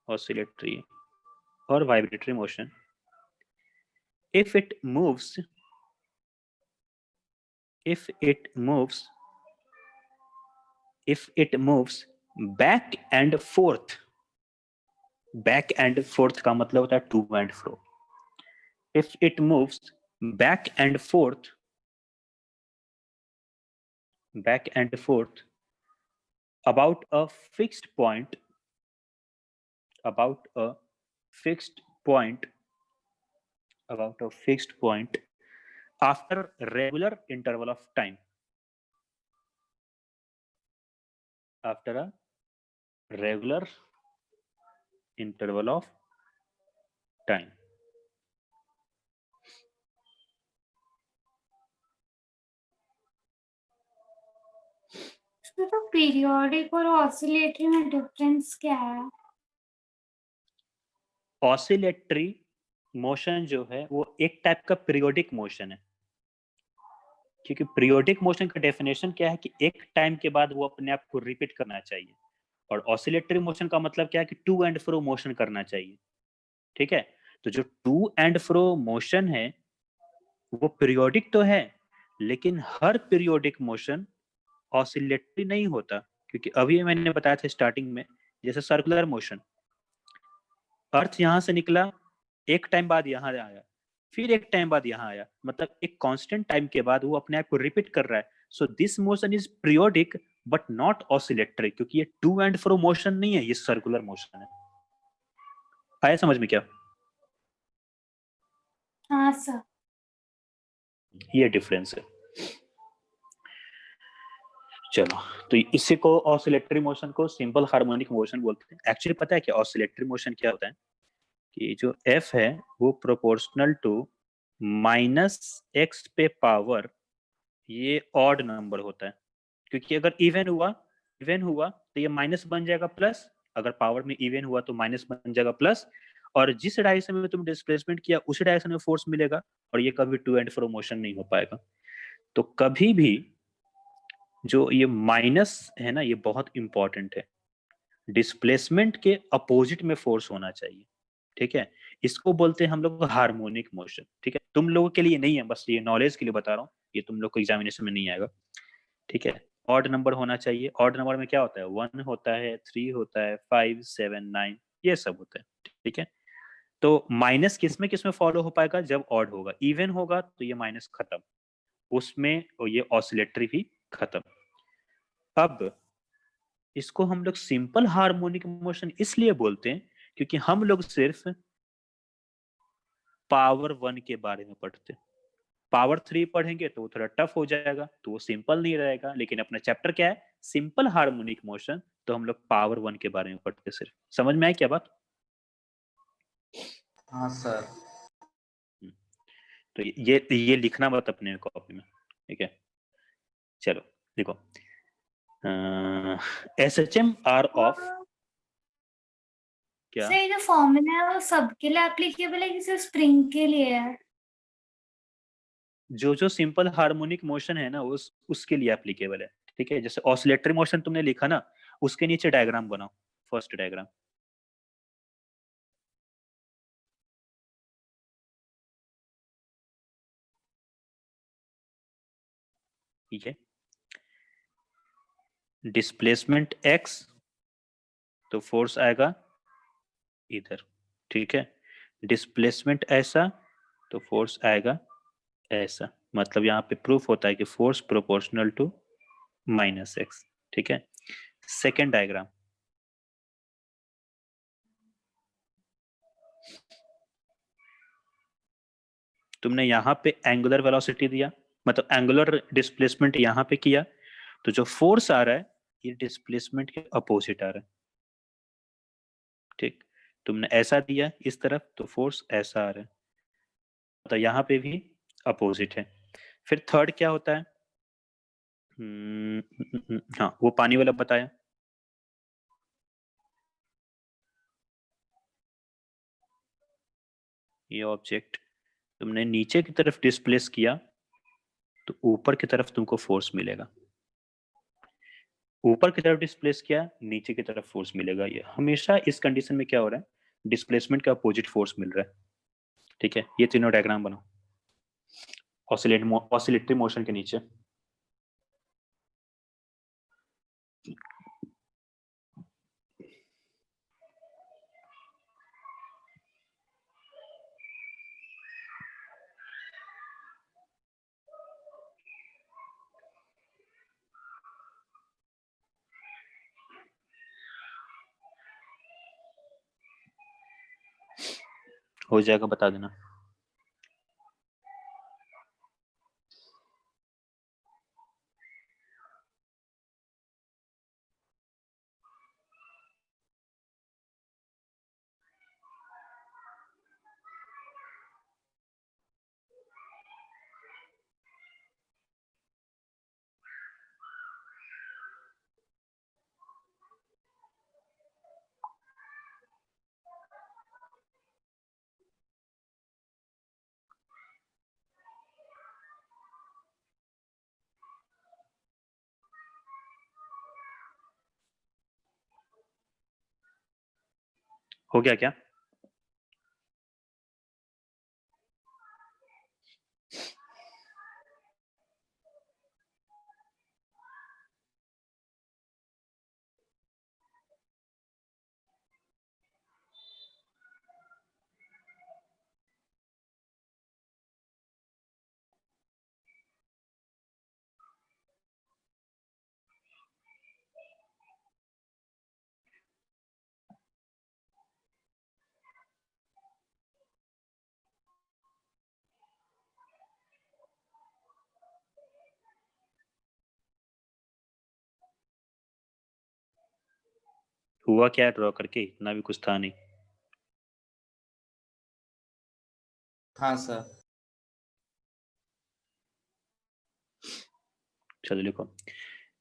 oscillatory or vibratory motion if it moves, if it moves back and forth. back and forth का मतलब होता है to and fro. If it moves back and forth about a fixed point, about a fixed point after regular interval of time, after a regular interval of time. तो periodic और oscillatory में difference क्या है? Oscillatory motion जो है वो एक type का पीरियोडिक मोशन है, क्योंकि पीरियोडिक मोशन का डेफिनेशन क्या है कि एक टाइम के बाद वो अपने आप को रिपीट करना चाहिए, और ऑसिलेटरी मोशन का मतलब क्या है कि टू एंड फ्रो मोशन करना चाहिए। ठीक है, तो जो टू एंड फ्रो मोशन है वो पीरियोडिक तो है, लेकिन हर पीरियोडिक मोशन ऑसिलेटरी नहीं होता, क्योंकि अभी मैंने बताया था स्टार्टिंग में, जैसे सर्कुलर मोशन, अर्थ यहां से निकला, एक टाइम बाद यहाँ आया, फिर एक टाइम बाद यहाँ आया, मतलब एक कांस्टेंट टाइम के बाद वो अपने आप को रिपीट कर रहा है। So this motion is periodic but not oscillatory, क्योंकि ये टू एंड फ्रो मोशन नहीं है, ये सर्कुलर मोशन है। आया समझ में क्या? हाँ सर। ये डिफरेंस है। चलो, तो इसी को ऑसिलेटरी मोशन को सिंपल हार्मोनिक मोशन बोलते हैं। एक्चुअली पता है कि ऑसिलेटरी मोशन क्या होता है, कि जो एफ है वो प्रोपोर्शनल टू -x पे पावर, ये ऑड नंबर होता है, क्योंकि अगर इवन हुआ तो ये माइनस बन जाएगा प्लस, अगर पावर में इवन हुआ तो माइनस बन जाएगा प्लस, और जिस डायरेक्शन में तुम डिस्प्लेसमेंट किया उसी डायरेक्शन में फोर्स मिलेगा, और ये कभी टू एंड फ्रो मोशन नहीं हो पाएगा। तो कभी भी जो ये माइनस है ना, ये बहुत इंपॉर्टेंट है, डिस्प्लेसमेंट के अपोजिट में फोर्स होना चाहिए। ठीक है, इसको बोलते हैं हम लोग हार्मोनिक मोशन। ठीक है, तुम लोगों के लिए नहीं है, बस ये नॉलेज के लिए बता रहा हूँ, ये तुम लोग को एग्जामिनेशन में नहीं आएगा। ठीक है, ऑड नंबर होना चाहिए। ऑड नंबर में क्या होता है? 1 होता है, 3 होता है, 5, 7, 9, ये सब होता है। ठीक है, तो माइनस किस में फॉलो हो पाएगा? जब ऑड होगा। इवन होगा तो ये माइनस खत्म, उसमें और ये ऑसिलेटरी भी खत्म। अब इसको हम लोग सिंपल हार्मोनिक मोशन इसलिए बोलते हैं क्योंकि हम लोग सिर्फ पावर 1 के बारे में पढ़ते हैं। पावर 3 पढ़ेंगे तो वो थोड़ा टफ हो जाएगा, तो वो सिंपल नहीं रहेगा। लेकिन अपना चैप्टर क्या है? सिंपल हार्मोनिक मोशन, तो हम लोग पावर 1 के बारे में पढ़ते हैं सिर्फ। समझ में आई क्या बात? हाँ सर। तो ये लिखना मत अपने कॉपी में, ठीक है? चलो देखो, SHM आर ऑफ क्या? सर ये जो फॉर्मूला है वो सबके लिए एप्लीकेबल है कि सिर्फ स्प्रिंग के लिए है? जो सिंपल हार्मोनिक मोशन है ना, उसके लिए एप्लीकेबल है। ठीक है, जैसे ऑसिलेटरी मोशन तुमने लिखा ना, उसके नीचे डायग्राम बनाओ, फर्स्ट डायग्राम। ठीक है, डिस्प्लेसमेंट x, तो फोर्स आएगा इधर। ठीक है, डिस्प्लेसमेंट ऐसा, तो फोर्स आएगा ऐसा। मतलब यहाँ पे प्रूफ होता है कि फोर्स प्रोपोर्शनल टू -x। ठीक है, सेकेंड डायग्राम, तुमने यहाँ पे एंगुलर वेलोसिटी दिया, मतलब एंगुलर डिस्प्लेसमेंट यहाँ पे किया, तो जो फोर्स आ रहा है ये डिस्प्लेसमेंट के अपोजिट आ रहा है। ठीक, तुमने ऐसा दिया इस तरफ तो फोर्स ऐसा आ रहा है, तो यहाँ पे भी अपोजिट है। फिर थर्ड क्या होता है? हाँ, वो पानी वाला बताया। ये ऑब्जेक्ट तुमने नीचे की तरफ डिस्प्लेस किया तो ऊपर की तरफ तुमको फोर्स मिलेगा, ऊपर की तरफ डिस्प्लेस किया नीचे की तरफ फोर्स मिलेगा। ये हमेशा इस कंडीशन में क्या हो रहा है, डिस्प्लेसमेंट का अपोजिट फोर्स मिल रहा है। ठीक है, ये तीनों डायग्राम बनाओ ऑसिलेटरी मोशन के नीचे। हो जाएगा, बता देना। हो गया क्या? हुआ क्या ड्रॉ करके? इतना भी कुछ था नहीं। हाँ सर। चलो लिखो,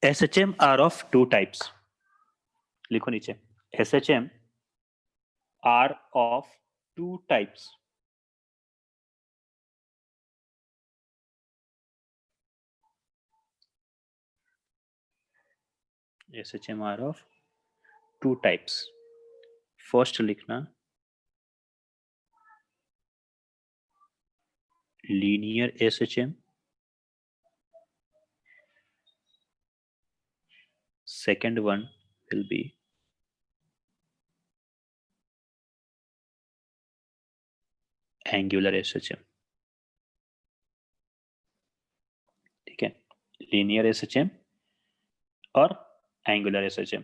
SHM are of two types. लिखो नीचे, SHM are of two types. SHM are of two types. First लिखना linear SHM, second one will be angular SHM। ठीक है, लीनियर SHM और एंगुलर SHM।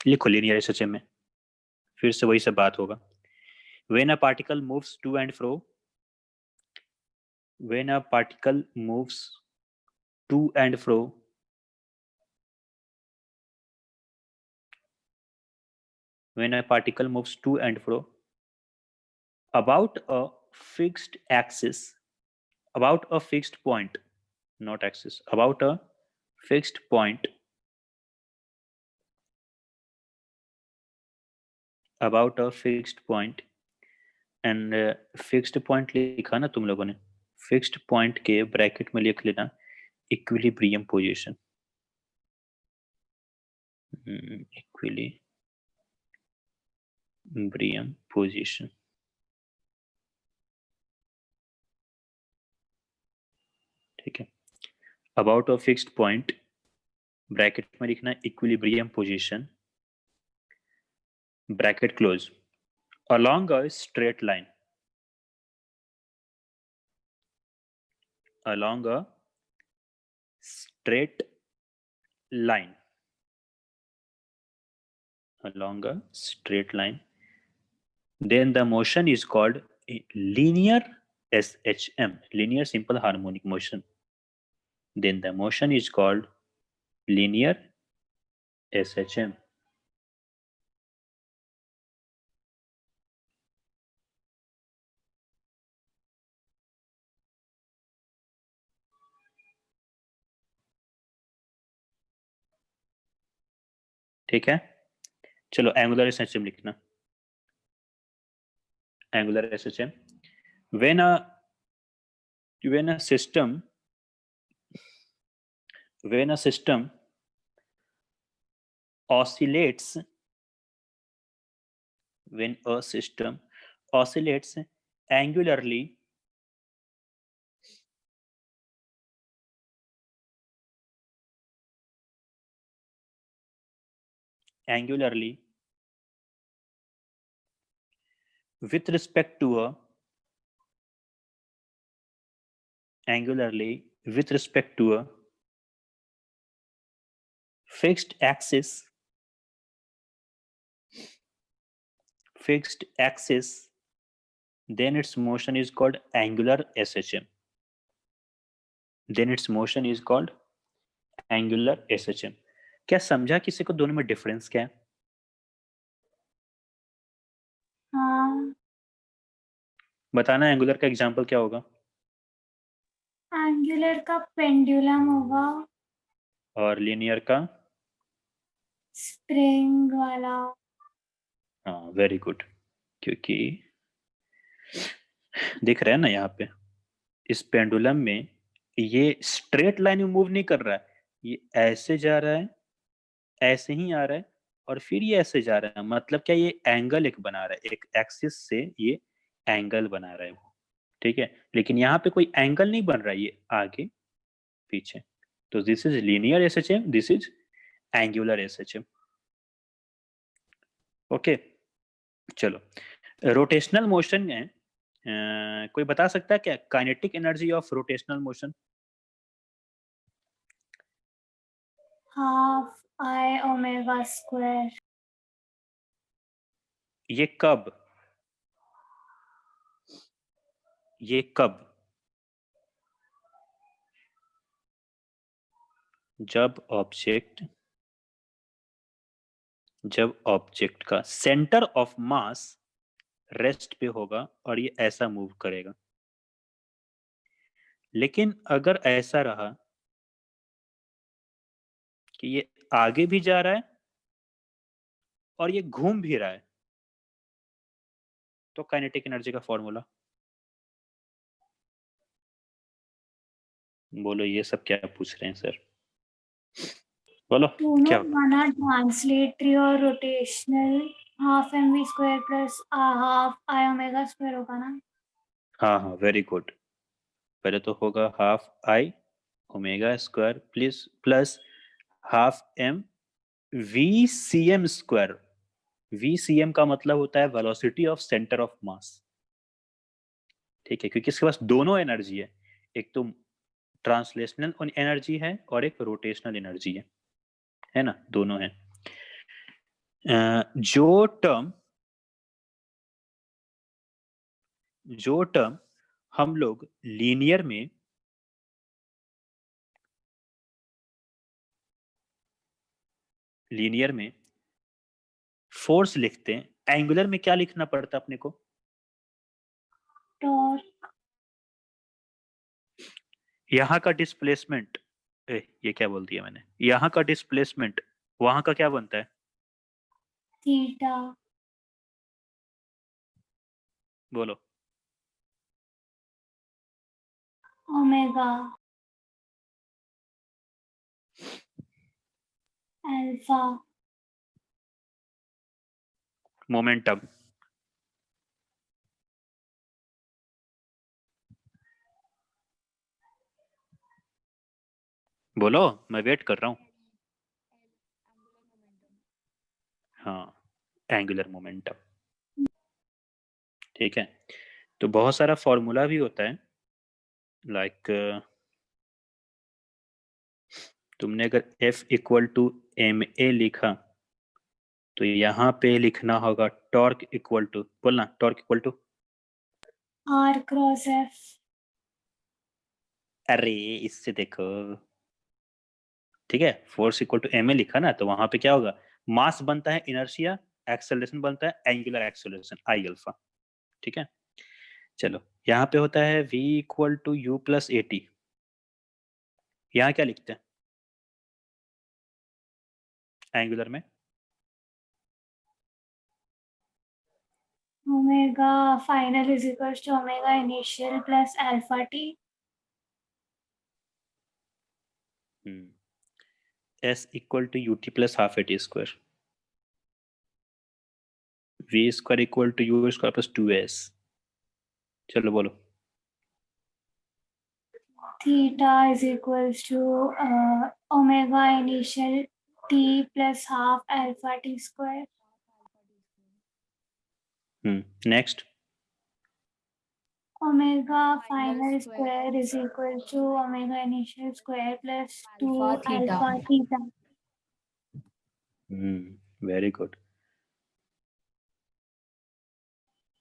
लिखो लीनियर SHM में फिर से वही सब बात होगा। when a particle moves to and fro, when a particle moves to and fro, when a particle moves to and fro about a fixed axis, about a fixed point, not axis, about a fixed point, about a fixed point, and fixed point लिखा ना तुम लोगों ने, fixed point के bracket में लिख लेना equilibrium position. Equilibrium position. ठीक है, about a fixed point bracket में लिखना equilibrium position, bracket close, along a straight line, along a straight line, along a straight line then the motion is called linear SHM, linear simple harmonic motion. Then the motion is called linear SHM. ठीक है, चलो angular SHM लिखना. Angular SHM, when a system oscillates, when a system oscillates angularly with respect to a fixed axis, then its motion is called angular SHM. क्या समझा किसी को दोनों में डिफरेंस क्या है? हाँ, बताना एंगुलर का एग्जांपल क्या होगा? एंगुलर का पेंडुलम होगा, और लीनियर का? स्प्रिंग वाला. हाँ, वेरी गुड. क्योंकि दिख रहा है ना यहाँ पे, इस पेंडुलम में ये स्ट्रेट लाइन में मूव नहीं कर रहा है, ये ऐसे जा रहा है, ऐसे ही आ रहा है, और फिर ये ऐसे जा रहा है. मतलब क्या, ये एंगल एक बना रहा है, एक एक्सिस से ये एंगल बना रहा है वो. ठीक है, लेकिन यहाँ पे कोई एंगल नहीं बन रहा है, ये आगे पीछे. तो this is linear SHM, this is angular SHM. Okay, चलो रोटेशनल मोशन में कोई बता सकता है क्या kinetic energy of rotational motion? Half I omega square. ये कब जब ऑब्जेक्ट का सेंटर ऑफ मास रेस्ट पे होगा और ये ऐसा मूव करेगा. लेकिन अगर ऐसा रहा कि ये आगे भी जा रहा है और ये घूम भी रहा है, तो काइनेटिक एनर्जी का फॉर्मूला बोलो. ये सब क्या पूछ रहे हैं सर? बोलो क्या? दोनों ट्रांसलेटरी और rotational half mv square plus half I omega square होगा ना? हाँ, वेरी गुड. पहले तो होगा half I omega square plus half M V C M square. V C M का मतलब होता है velocity of centre of mass. ठीक है, क्योंकि इसके पास दोनों एनर्जी है, एक तो ट्रांसलेशनल एनर्जी है और एक रोटेशनल एनर्जी है ना, दोनों है. जो टर्म हम लोग लीनियर में फोर्स लिखते हैं, एंगुलर में क्या लिखना पड़ता है अपने को? टॉर्क. यहाँ का डिस्प्लेसमेंट, ये क्या बोल दिया मैंने, यहाँ का डिस्प्लेसमेंट वहां का क्या बनता है? थीटा. बोलो. ओमेगा. अल्फा. मोमेंटम. बोलो, मैं वेट कर रहा हूँ. हाँ, एंगुलर मोमेंटम. ठीक है, तो बहुत सारा फॉर्मूला भी होता है. लाइक तुमने अगर F equal to M A लिखा तो यहाँ पे लिखना होगा टॉर्क इक्वल टू, बोलना torque equal to, R cross F। अरे इससे देखो, ठीक है, force equal to M A लिखा ना, तो वहां पे क्या होगा, मास बनता है इनर्शिया, एक्सेलरेशन बनता है एंगुलर एक्सेलरेशन आई अल्फा, ठीक है। चलो यहाँ पे होता है v equal to U plus A T, यहाँ क्या लिखते हैं एंगुलर में, omega final is equals to omega initial plus alpha T. s equal to U T plus half A T square, v square equal to U square plus two S. चलो बोलो, theta is equals to omega initial t plus half alpha T square. Next, omega Final final square square is equal to omega initial square plus 2 Alpha theta. Alpha theta. Very good.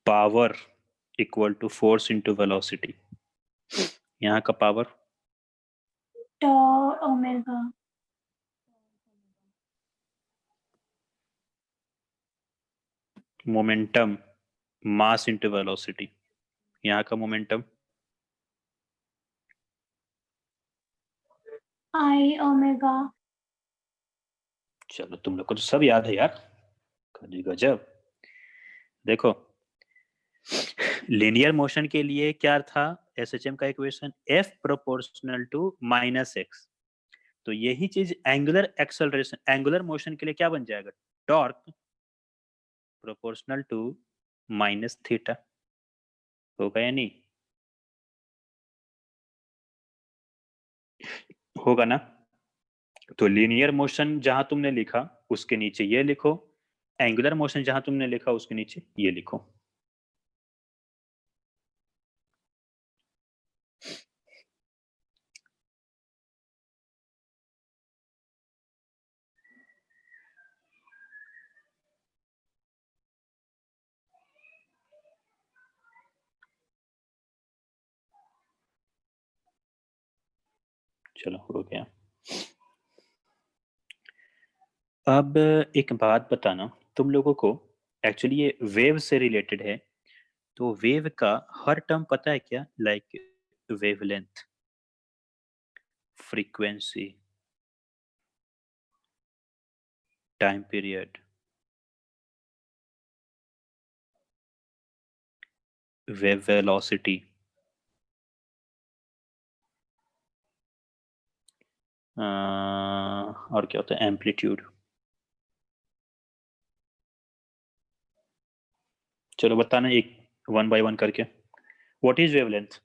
Power equal to force into velocity, यहाँ का power tau omega. Momentum mass into velocity, यहाँ का momentum आई omega. चलो तुम लोग को तो सब याद है यार, गजब। देखो लीनियर मोशन के लिए क्या था एसएचएम का equation, F proportional to minus X, तो यही चीज एंगुलर एक्सेलरेशन, एंगुलर मोशन के लिए क्या बन जाएगा, torque proportional to minus theta, होगा या नहीं, होगा ना। तो लीनियर मोशन जहां तुमने लिखा उसके नीचे ये लिखो, एंगुलर मोशन जहां तुमने लिखा उसके नीचे ये लिखो। चलो हो गया। अब एक बात बताना तुम लोगों को, एक्चुअली ये वेव से रिलेटेड है, तो वेव का हर टर्म पता है क्या, like wavelength, frequency, time period, wave velocity, और क्या होता है, एम्पलीट्यूड। चलो बताना एक वन बाय वन करके, what is wavelength.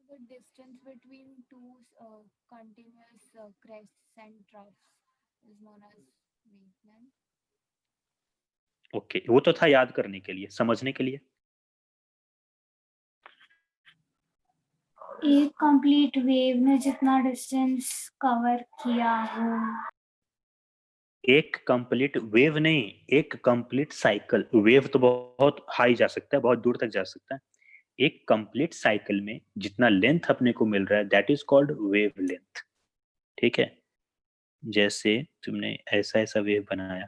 The distance between two continuous crests and troughs is known as wavelength. Okay वो तो था याद करने के लिए, समझने के लिए, एक कंप्लीट वेव ने जितना डिस्टेंस कवर किया हो। एक कंप्लीट वेव नहीं, एक कंप्लीट साइकिल, वेव तो बहुत हाई जा सकता है, बहुत दूर तक जा सकता है, एक कंप्लीट साइकिल में जितना लेंथ अपने को मिल रहा है that is called wave length, ठीक है। जैसे तुमने ऐसा ऐसा वेव बनाया,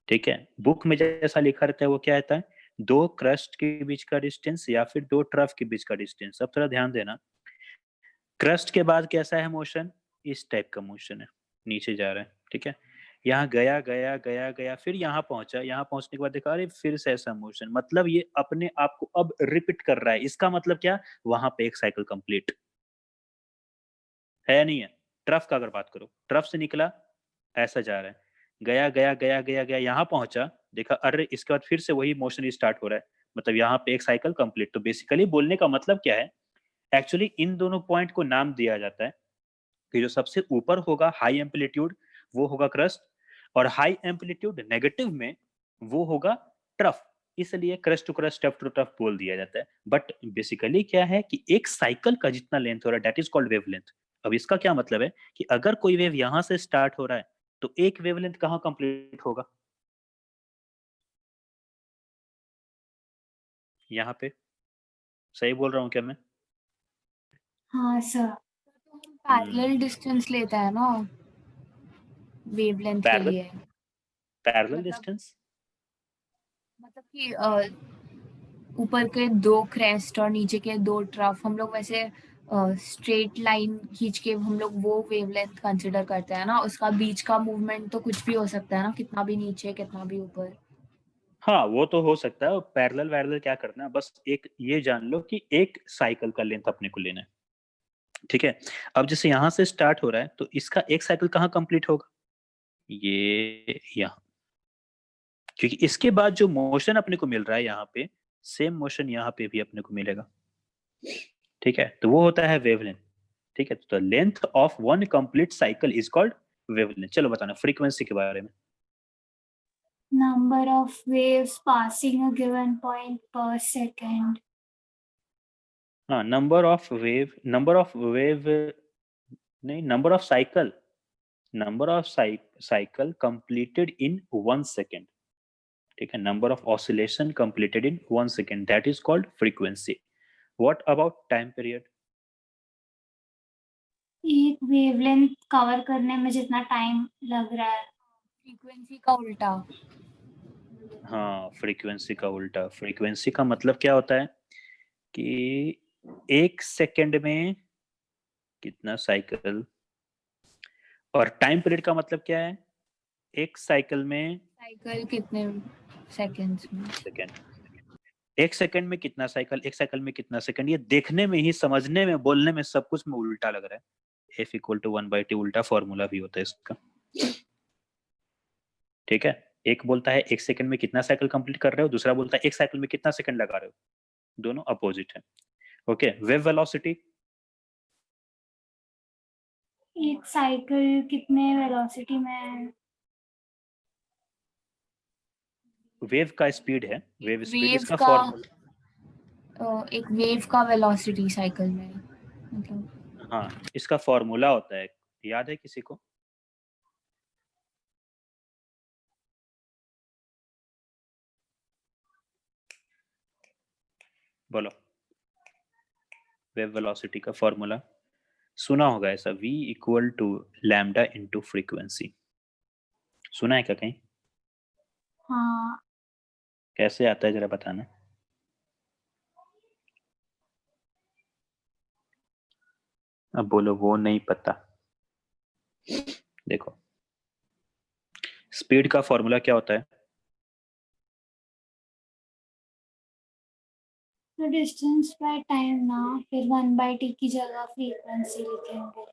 ठीक है, बुक में जैसा लिखा रहता है वो क्या रहता है, दो क्रस्ट के बीच का डिस्टेंस या फिर दो ट्रफ के बीच का डिस्टेंस। अब थोड़ा ध्यान देना, क्रस्ट के बाद कैसा है मोशन, इस टाइप का मोशन है, नीचे जा रहा है, ठीक है, यहाँ गया गया गया गया फिर यहाँ पहुंचा, यहाँ पहुंचने के बाद देखा अरे फिर से ऐसा मोशन, मतलब ये अपने आप को अब रिपीट कर रहा है, इसका मतलब क्या, वहां पे एक साइकिल कंप्लीट है या नहीं है। ट्रफ का अगर बात करो, ट्रफ से निकला ऐसा जा रहा है, गया गया गया गया गया यहाँ पहुंचा, देखा अरे इसके बाद फिर से वही मोशन स्टार्ट हो रहा है, मतलब यहाँ पे एक साइकिल कंप्लीट। तो बेसिकली बोलने का मतलब क्या है, एक्चुअली इन दोनों पॉइंट को नाम दिया जाता है कि जो सबसे ऊपर होगा हाई एम्पलीट्यूड वो होगा क्रस्ट, और हाई एम्पलीट्यूड नेगेटिव में वो होगा ट्रफ, इसलिए crest to crest, trough to trough बोल दिया जाता है। बट बेसिकली क्या है कि एक साइकिल का जितना लेंथ हो रहा है दैट इज कॉल्ड वेवलेंथ। अब इसका क्या मतलब है कि अगर कोई वेव यहाँ से स्टार्ट हो रहा है तो एक वेवलेंथ कहाँ कंप्लीट होगा? यहाँ पे सही बोल रहा हूँ क्या मैं? हाँ सर। तो हम पैरेलल डिस्टेंस लेता है ना वेवलेंथ के पैरेलल लिए। पैरेलल मतलब डिस्टेंस मतलब कि ऊपर के 2 क्रेस्ट और नीचे के 2 ट्रफ हम लोग वैसे स्ट्रेट लाइन खींच के हम लोग वो वेवलेंथ कंसिडर करते हैं ना। उसका बीच का मूवमेंट तो कुछ भी हो सकता है ना, कितना भी नीचे कितना भी ऊपर। हाँ वो तो हो सकता है। पैरेलल वैरेलल क्या करना है, बस एक ये जान लो कि एक साइकिल का लेंथ अपने को लेना है, ठीक है। अब जैसे यहाँ से स्टार्ट हो रहा है तो इसका एक साइकिल कहाँ कंप्लीट होगा? ये यहाँ, क्योंकि इसके बाद जो मोशन अपने को मिल रहा है यहाँ पे, सेम मोशन यहाँ पे भी अपने को मिलेगा, ठीक है। तो वो होता है वेवलेंथ, ठीक है। तो length of one complete cycle is called wavelength. चलो बताना फ्रीक्वेंसी के बारे में। Number of waves passing a given point per second. हाँ, नंबर ऑफ वेव नहीं, number of cycle, number of cycle completed in 1 second, ठीक है। Number of oscillation completed in 1 second, that is called frequency. What about time period? एक wavelength cover करने में जितना time लग रहा है। फ्रीक्वेंसी का उल्टा। हाँ, फ्रीक्वेंसी का उल्टा। फ्रीक्वेंसी का मतलब क्या होता है कि 1 सेकेंड में कितना साइकिल, और टाइम पीरियड का मतलब क्या है, एक साइकिल में साइकिल कितने सेकंड्स में। सेकेंड, एक सेकंड में कितना साइकिल, एक साइकिल में कितना सेकंड। ये देखने में ही, समझने में, बोलने में, सब कुछ में उल्टा लग रहा है। F इक्वल टू 1/t उल्टा फॉर्मूला भी होता है इसका, ठीक है। एक बोलता है एक सेकंड में कितना साइकिल कंप्लीट कर रहे हो, दूसरा बोलता है एक साइकिल में कितना सेकंड लगा रहे हो, दोनों अपोजिट है। Okay, wave velocity. एक साइकिल कितने वेलोसिटी में? वेव का स्पीड है, वेव स्पीड, वेव इसका का फॉर्मूला। एक वेव का वेलोसिटी साइकिल में मतलब। हाँ, इसका फॉर्मूला होता है, याद है किसी को? बोलो, वेव वेलोसिटी का फॉर्मूला सुना होगा ऐसा, v equal to lambda into frequency. सुना है क्या कहीं? हाँ, कैसे आता है जरा बताना। अब बोलो वो नहीं पता। देखो, स्पीड का फॉर्मूला क्या होता है? तो डिस्टेंस बाय टाइम ना, फिर 1/t की जगह फ्रीक्वेंसी लिखेंगे।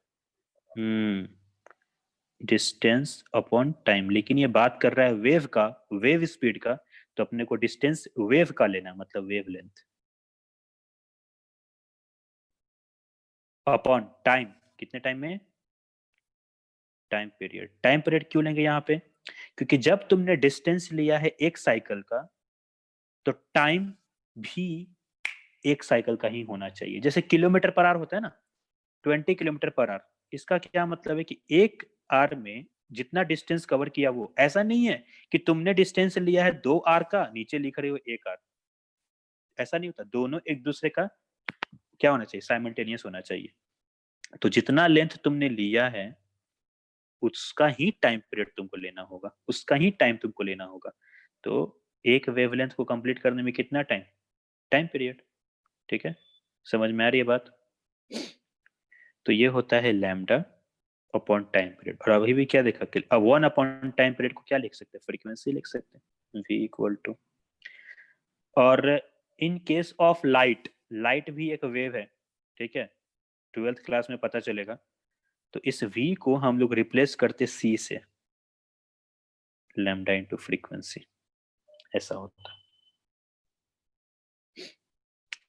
डिस्टेंस अपॉन टाइम, लेकिन ये बात कर रहा है वेव का, वेव स्पीड का, तो अपने को डिस्टेंस वेव का लेना, मतलब वेव लेंथ अपॉन टाइम, कितने टाइम में, टाइम पीरियड। टाइम पीरियड क्यों लेंगे यहाँ पे? क्योंकि जब तुमने डिस्टेंस लिया है एक साइकिल का, तो टाइम भी एक साइकिल का ही होना चाहिए। जैसे किलोमीटर पर आवर होता है ना, 20 किलोमीटर पर आवर, इसका क्या मतलब है कि एक आर में जितना डिस्टेंस कवर किया, वो ऐसा नहीं है कि तुमने डिस्टेंस लिया है 2 आर का, नीचे लिख रहे हो 1 आर, ऐसा नहीं होता। दोनों एक दूसरे का क्या होना चाहिए, साइमल्टेनियस होना चाहिए। तो जितना लेंथ तुमने लिया है उसका ही टाइम पीरियड तुमको लेना होगा, उसका ही टाइम तुमको लेना होगा। तो एक वेवलेंथ को कंप्लीट करने में कितना टाइम, टाइम पीरियड, ठीक है। समझ में आ रही है बात? तो ये होता है लैम्डा अपॉन टाइम पीरियड। और अभी भी क्या देखा कि अब 1 अपॉन टाइम पीरियड को क्या लिख सकते हैं, फ्रीक्वेंसी लिख सकते हैं, v इक्वल टू। और in case of light, light भी एक वेव है, ठीक है, 12th क्लास में पता चलेगा। तो इस v को हम लोग रिप्लेस करते c से, लैम्डा इंटू फ्रीक्वेंसी, ऐसा होता,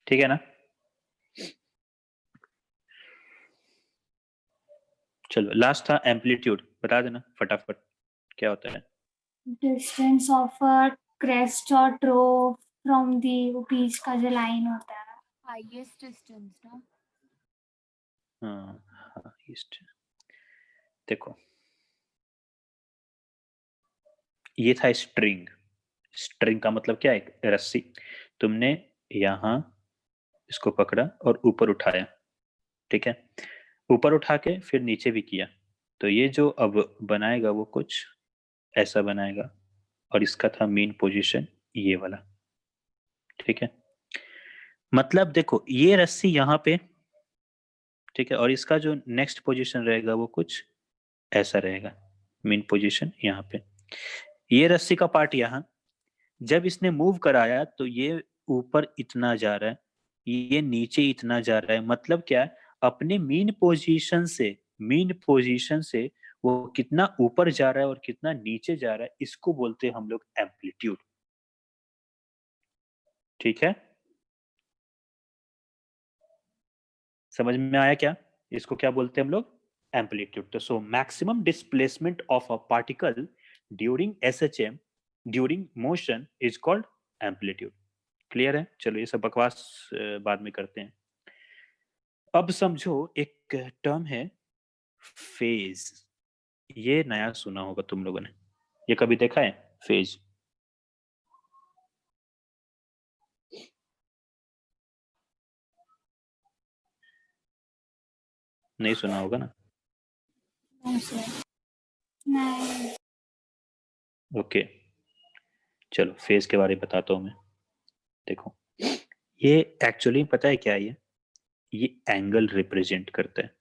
ठीक है ना। चलो लास्ट था एम्पलीट्यूड, बता देना फटाफट क्या होता है। डिस्टेंस ऑफ अ क्रेस्ट और ट्रोव फ्रॉम दी, वो बीच का जो लाइन होता है। हाईएस्ट डिस्टेंस ना। हाँ हाँ, देखो ये था स्ट्रिंग। स्ट्रिंग का मतलब क्या है? रस्सी। तुमने यहाँ इसको पकड़ा और ऊपर उठाया, ठीक है, ऊपर उठा के फिर नीचे भी किया, तो ये जो अब बनाएगा वो कुछ ऐसा बनाएगा, और इसका था मेन पोजीशन ये वाला, ठीक है। मतलब देखो ये रस्सी यहाँ पे, ठीक है, और इसका जो नेक्स्ट पोजीशन रहेगा वो कुछ ऐसा रहेगा, मेन पोजीशन यहाँ पे। ये रस्सी का पार्ट यहाँ, जब इसने मूव कराया तो ये ऊपर इतना जा रहा है, ये नीचे इतना जा रहा है, मतलब क्या है, अपने मेन पोजीशन से वो कितना ऊपर जा रहा है और कितना नीचे जा रहा है, इसको बोलते हैं हम लोग एम्पलीट्यूड, ठीक है। समझ में आया क्या? इसको क्या बोलते हैं हम लोग? एम्पलीट्यूड। तो so maximum displacement of a particle during SHM during motion is called amplitude. Clear है? चलो ये सब बकवास बाद में करते हैं। अब समझो एक टर्म है फेज। ये नया सुना होगा तुम लोगों ने, ये कभी देखा है फेज? नहीं सुना होगा ना? नहीं। ओके, चलो फेज के बारे में बताता हूँ मैं। देखो ये एक्चुअली पता है क्या है, ये एंगल रिप्रेजेंट करता है,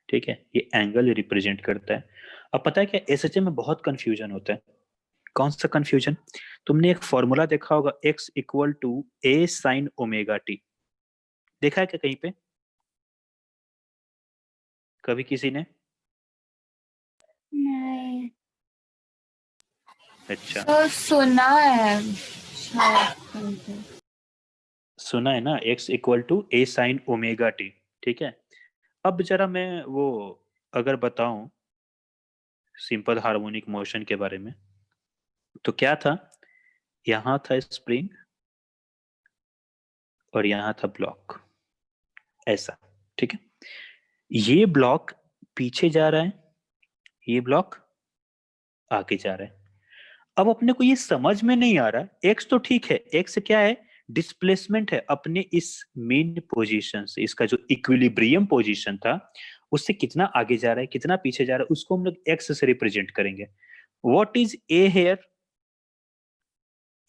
ठीक है, ये एंगल रिप्रेजेंट करता है। अब पता है क्या, एसएचएम में बहुत कंफ्यूजन होता है। कौन सा कंफ्यूजन? तुमने एक फॉर्मूला देखा होगा, x equal to a sin omega T, देखा है क्या कहीं पे कभी किसी ने? नहीं। अच्छा, तो सुना है शायद कहीं पे। सुना है ना, x equal to a sin omega T, ठीक है। अब जरा मैं वो अगर बताऊं सिंपल हार्मोनिक मोशन के बारे में, तो क्या था, यहां था स्प्रिंग और यहां था ब्लॉक, ऐसा, ठीक है। ये ब्लॉक पीछे जा रहा है, ये ब्लॉक आगे जा रहा है। अब अपने को ये समझ में नहीं आ रहा, एक्स तो ठीक है, एक्स क्या है, डिस्प्लेसमेंट है अपने इस मेन पोजीशन से, इसका जो इक्विलिब्रियम पोजीशन था उससे कितना आगे जा रहा है कितना पीछे जा रहा है, उसको हम लोग एक्स से रिप्रेजेंट करेंगे। What is A here?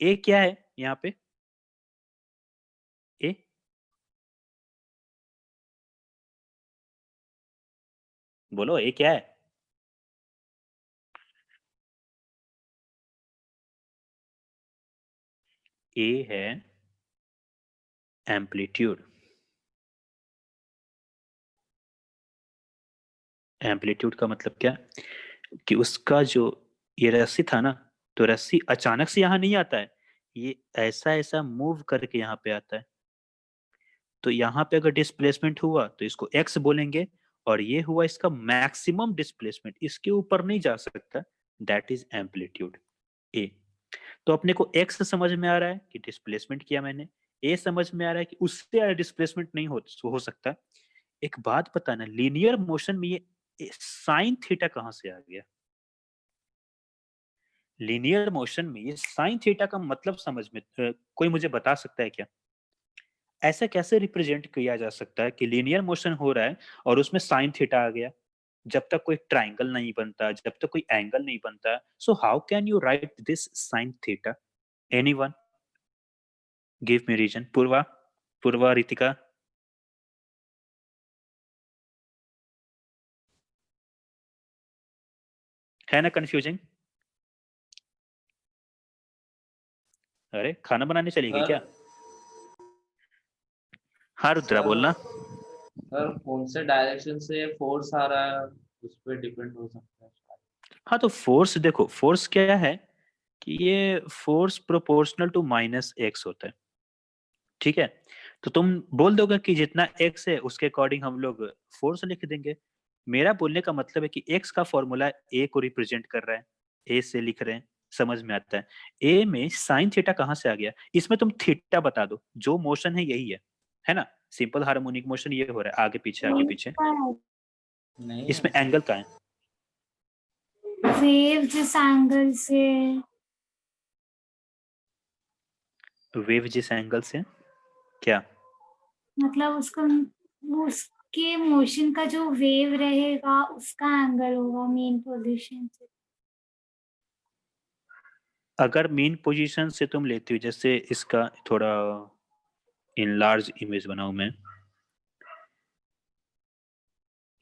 A क्या है यहाँ पे? ए बोलो, ए क्या है? ए है एम्पलीट्यूड। एम्पलीट्यूड का मतलब क्या, कि उसका जो ये रस्सी था ना, तो रस्सी अचानक से यहाँ नहीं आता है, ये ऐसा ऐसा मूव करके यहाँ पे आता है। तो यहाँ पे अगर डिस्प्लेसमेंट हुआ तो इसको एक्स बोलेंगे, और ये हुआ इसका मैक्सिमम डिस्प्लेसमेंट, इसके ऊपर नहीं जा सकता, दैट इज एम्पलीट्यूड ए। तो अपने को एक्स समझ में आ रहा है कि डिस्प्लेसमेंट किया मैंने, ए समझ में आ रहा है कि उससे ज़्यादा डिस्प्लेसमेंट नहीं हो सकता। एक बात बताना, लीनियर मोशन में ये साइन थीटा कहाँ से आ गया? लीनियर मोशन में ये साइन थीटा का मतलब समझ में कोई मुझे बता सकता है क्या? ऐसा कैसे रिप्रेजेंट किया जा सकता है कि लीनियर मोशन हो रहा है और उसमें साइन थीटा आ गया? जब तक कोई ट्राइंगल नहीं बनता, जब तक कोई एंगल नहीं बनता, so how can you write this sine theta? Anyone give me reason? Purva, Purva, Ritika. है ना कंफ्यूजिंग? अरे खाना बनाने चलेगी सर क्या? हाँ रुद्रा बोलना। सर कौन से डायरेक्शन से फोर्स आ रहा है उस पर डिपेंड हो सकता है शायद। हाँ तो फोर्स देखो, फोर्स क्या है कि ये force proportional to minus X होता है, ठीक है। तो तुम बोल दोगे कि जितना एक्स है उसके अकॉर्डिंग हम लोग फोर्स लिख देंगे। मेरा बोलने का मतलब है कि एक्स का फॉर्मूला ए को रिप्रेजेंट कर रहा है, ए से लिख रहे हैं, समझ में आता है। ए में साइन थीटा कहाँ से आ गया? इसमें तुम थीटा बता दो, जो मोशन है यही है ना, सिंपल हार्मोनिक मोशन ये हो रहा है, आगे पीछे आगे पीछे। नहीं है इसमें एंगल का है? वेव जिस एंगल से वेव जिस एंगल से क्या? मतलब उसके मोशन का जो वेव रहेगा उसका एंगल होगा मेन पोजीशन से। अगर मेन पोजीशन से तुम लेती हो, जैसे इसका थोड़ा इन लार्ज इमेज बनाऊं मैं,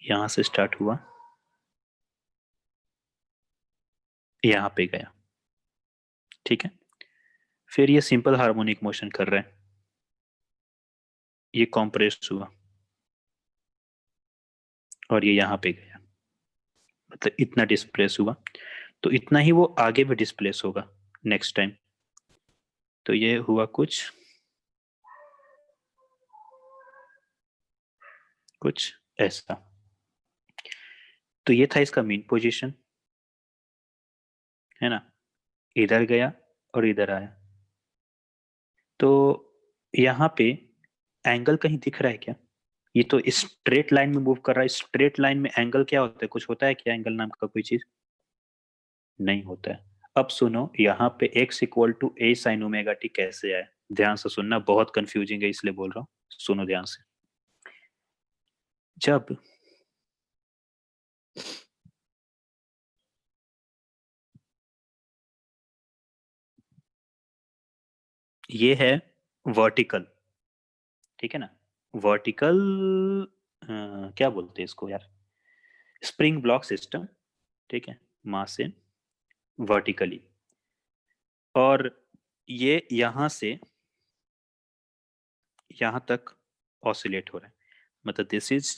यहां से स्टार्ट हुआ, यहां पे गया, ठीक है, फिर ये सिंपल हार्मोनिक मोशन कर रहा है, ये कॉम्प्रेस हुआ और ये यहां पे गया, मतलब इतना डिस्प्लेस हुआ, तो इतना ही वो आगे भी डिस्प्लेस होगा नेक्स्ट टाइम। तो ये हुआ कुछ ऐसा। तो ये था इसका मेन पोजीशन, है ना, इधर गया और इधर आया। तो यहाँ पे एंगल कहीं दिख रहा है क्या? ये तो स्ट्रेट लाइन में मूव कर रहा है, स्ट्रेट लाइन में एंगल क्या होता है? कुछ होता है क्या एंगल नाम का कोई चीज? नहीं होता है। अब सुनो, यहाँ पे x equal to a sin omega t कैसे आए? ध्यान से सुनना, बहुत कंफ्यूजिंग है इसलिए बोल रहा हूँ, सुनो ध्यान से। जब ये है वर्टिकल, ठीक है ना, वर्टिकल क्या बोलते हैं इसको यार, स्प्रिंग ब्लॉक सिस्टम, ठीक है, मास से वर्टिकली, और ये यहां से यहां तक ऑसिलेट हो रहा है, मतलब this is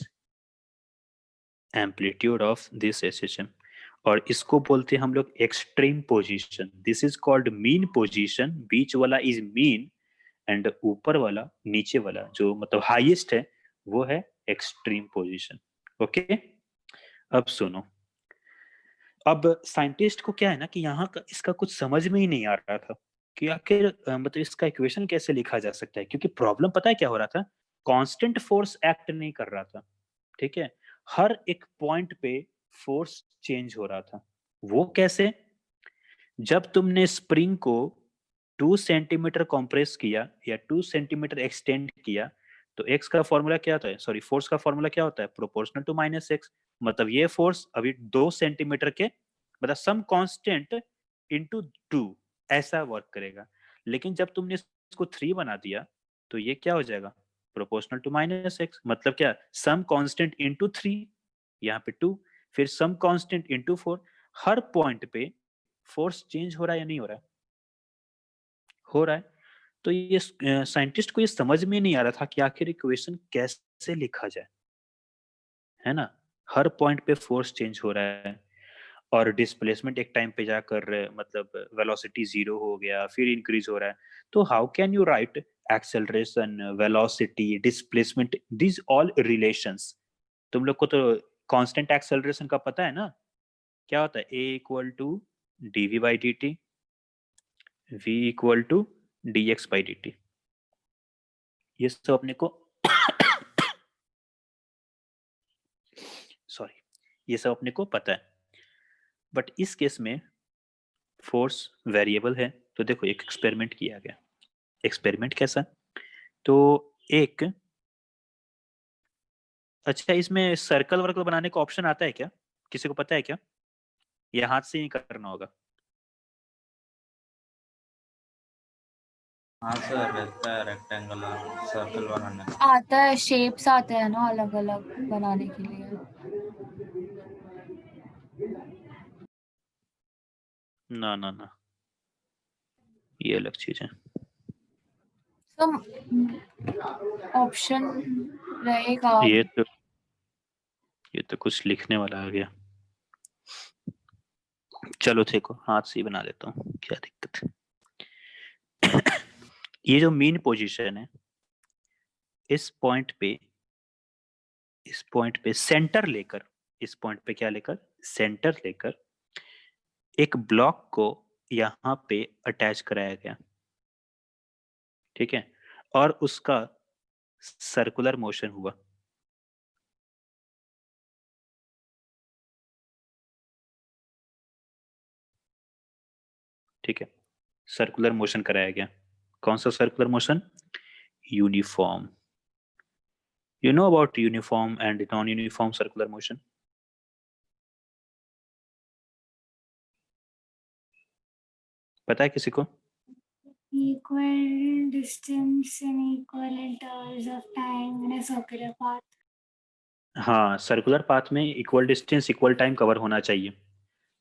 amplitude of this SHM, और इसको बोलते हैं हम लोग extreme position. This is called mean position, बीच वाला इज मीन एंड ऊपर वाला, नीचे वाला जो मतलब हाईएस्ट है, वो है एक्सट्रीम पोजीशन। ओके, अब सुनो, अब साइंटिस्ट को क्या है ना कि यहाँ का इसका कुछ समझ में ही नहीं आ रहा था कि आखिर मतलब इसका इक्वेशन कैसे लिखा जा सकता है, क्योंकि प्रॉब्लम पता है क्या हो रहा था, कांस्टेंट फोर्स एक्ट नहीं कर रहा था, ठीक है, हर एक पॉइंट पे फोर्स चेंज हो रहा था। वो कैसे? जब तुमने स्प्रिंग को 2 सेंटीमीटर कॉम्प्रेस किया या 2 सेंटीमीटर एक्सटेंड किया, तो एक्स का फॉर्मूला क्या होता है, सॉरी फोर्स का फॉर्मूला क्या होता है, प्रोपोर्शनल टू माइनस एक्स। मतलब ये फोर्स अभी 2 सेंटीमीटर के मतलब सम कांस्टेंट इनटू 2 ऐसा वर्क करेगा। लेकिन जब तुमने इसको 3 बना दिया तो ये क्या हो जाएगा, प्रोपोर्शनल टू माइनस एक्स, मतलब क्या, सम कांस्टेंट इनटू 3, यहाँ पे 2, फिर सम कांस्टेंट इनटू 4। हर पॉइंट पे फोर्स चेंज हो रहा है या नहीं हो रहा है? हो रहा है। तो ये साइंटिस्ट को ये समझ में नहीं आ रहा था कि आखिर इक्वेशन कैसे लिखा जाए, है ना, हर पॉइंट पे फोर्स चेंज हो रहा है और डिस्प्लेसमेंट एक टाइम पे जाकर मतलब वेलोसिटी 0 हो गया, फिर इंक्रीज हो रहा है। तो how can you right acceleration, velocity, displacement, this all relations? तुम लोग को तो कांस्टेंट एक्सेलरेशन का पता है ना, क्या होता है, a equal to dv by dt, v equal to dx by dt, ये सब अपने को सॉरी, ये सब अपने को पता है। बट इस केस में फोर्स वेरिएबल है, तो देखो एक एक्सपेरिमेंट किया गया। एक्सपेरिमेंट कैसा? तो एक, अच्छा इसमें सर्कल वर्कल बनाने का ऑप्शन आता है क्या, किसी को पता है क्या, या हाथ से ही करना होगा? हाँ सर, रहता है रेक्टेंगल सर्कल बनाने का। आता है, शेप्स आते हैं ना अलग अलग बनाने के लिए। ना ना ना, ये अलग चीज है। तो ऑप्शन रहेगा। ये तो कुछ लिखने वाला आ गया। चलो देखो, हाथ से ही बना देता हूँ, क्या दिक्कत है। ये जो मीन पोजीशन है, इस पॉइंट पे सेंटर लेकर, इस पॉइंट पे क्या लेकर, सेंटर लेकर एक ब्लॉक को यहाँ पे अटैच कराया गया, ठीक है, और उसका सर्कुलर मोशन हुआ। ठीक है, सर्कुलर मोशन कराया गया। कौन सा circular motion? Uniform. You know about uniform and non uniform circular motion? पता है किसी को? Equal distance and equal intervals of time in a circular path. हाँ, सर्कुलर पाथ में equal distance equal time cover होना चाहिए,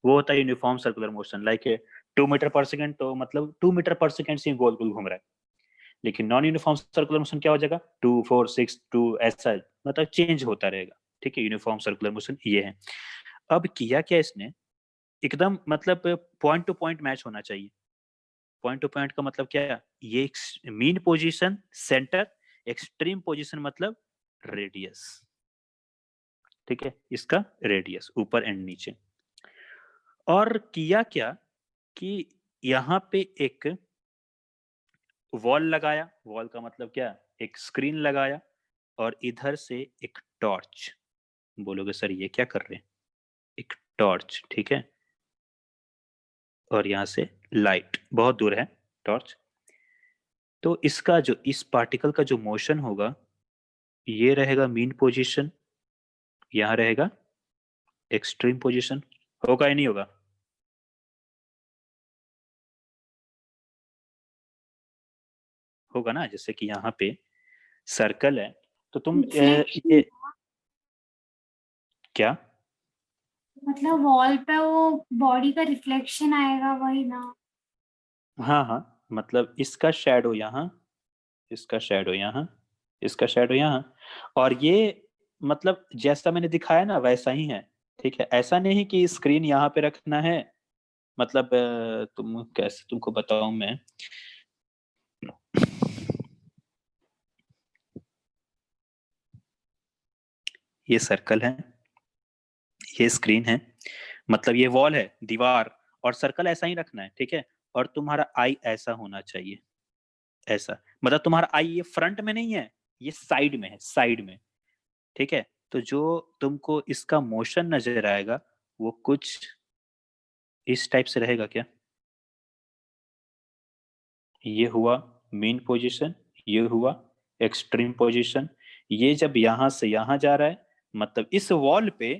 वो होता है uniform circular motion. Like 2 metre पर सेकंड, तो मतलब 2 मीटर पर सेकंड से गोल गोल घूम रहा है। लेकिन नॉन यूनिफॉर्म सर्कुलर मोशन क्या हो जाएगा? 2 4 6 2 ऐसा, मतलब चेंज होता रहेगा। ठीक है, यूनिफॉर्म सर्कुलर मोशन ये है। अब किया क्या इसने, एकदम मतलब पॉइंट टू पॉइंट मैच होना चाहिए। पॉइंट टू पॉइंट का मतलब क्या है? ये mean position centre, extreme position मतलब रेडियस। ठीक है, इसका रेडियस ऊपर एंड नीचे। और किया क्या कि यहाँ पे एक वॉल लगाया, वॉल का मतलब क्या? एक स्क्रीन लगाया, और इधर से एक टॉर्च। बोलोगे सर ये क्या कर रहे हैं? एक टॉर्च, ठीक है, और यहाँ से लाइट, बहुत दूर है टॉर्च। तो इसका जो, इस पार्टिकल का जो मोशन होगा, ये रहेगा मीन पोजीशन, यहाँ रहेगा एक्सट्रीम पोजीशन। होगा या नहीं होगा? होगा ना, जैसे कि यहाँ पे सर्कल है, तो तुम Reflection, ये क्या? मतलब वॉल पे वो बॉडी का रिफ्लेक्शन आएगा, वही ना? हाँ हाँ, मतलब इसका शैडो यहाँ, इसका शैडो यहाँ, इसका शैडो यहाँ, और ये मतलब जैसा मैंने दिखाया ना वैसा ही है। ठीक है, ऐसा नहीं कि स्क्रीन यहाँ पे रखना है, मतलब तुम कैसे तुमको बताऊं मैं। ये सर्कल है, ये स्क्रीन है, मतलब ये वॉल है, दीवार, और सर्कल ऐसा ही रखना है। ठीक है, और तुम्हारा आई ऐसा होना चाहिए, ऐसा, मतलब तुम्हारा आई ये फ्रंट में नहीं है, ये साइड में है, साइड में। ठीक है, तो जो तुमको इसका मोशन नजर आएगा वो कुछ इस टाइप से रहेगा क्या? ये हुआ मीन पोजीशन, ये हुआ एक्सट्रीम पोजीशन। ये जब यहां से यहां जा रहा है, मतलब इस वॉल पे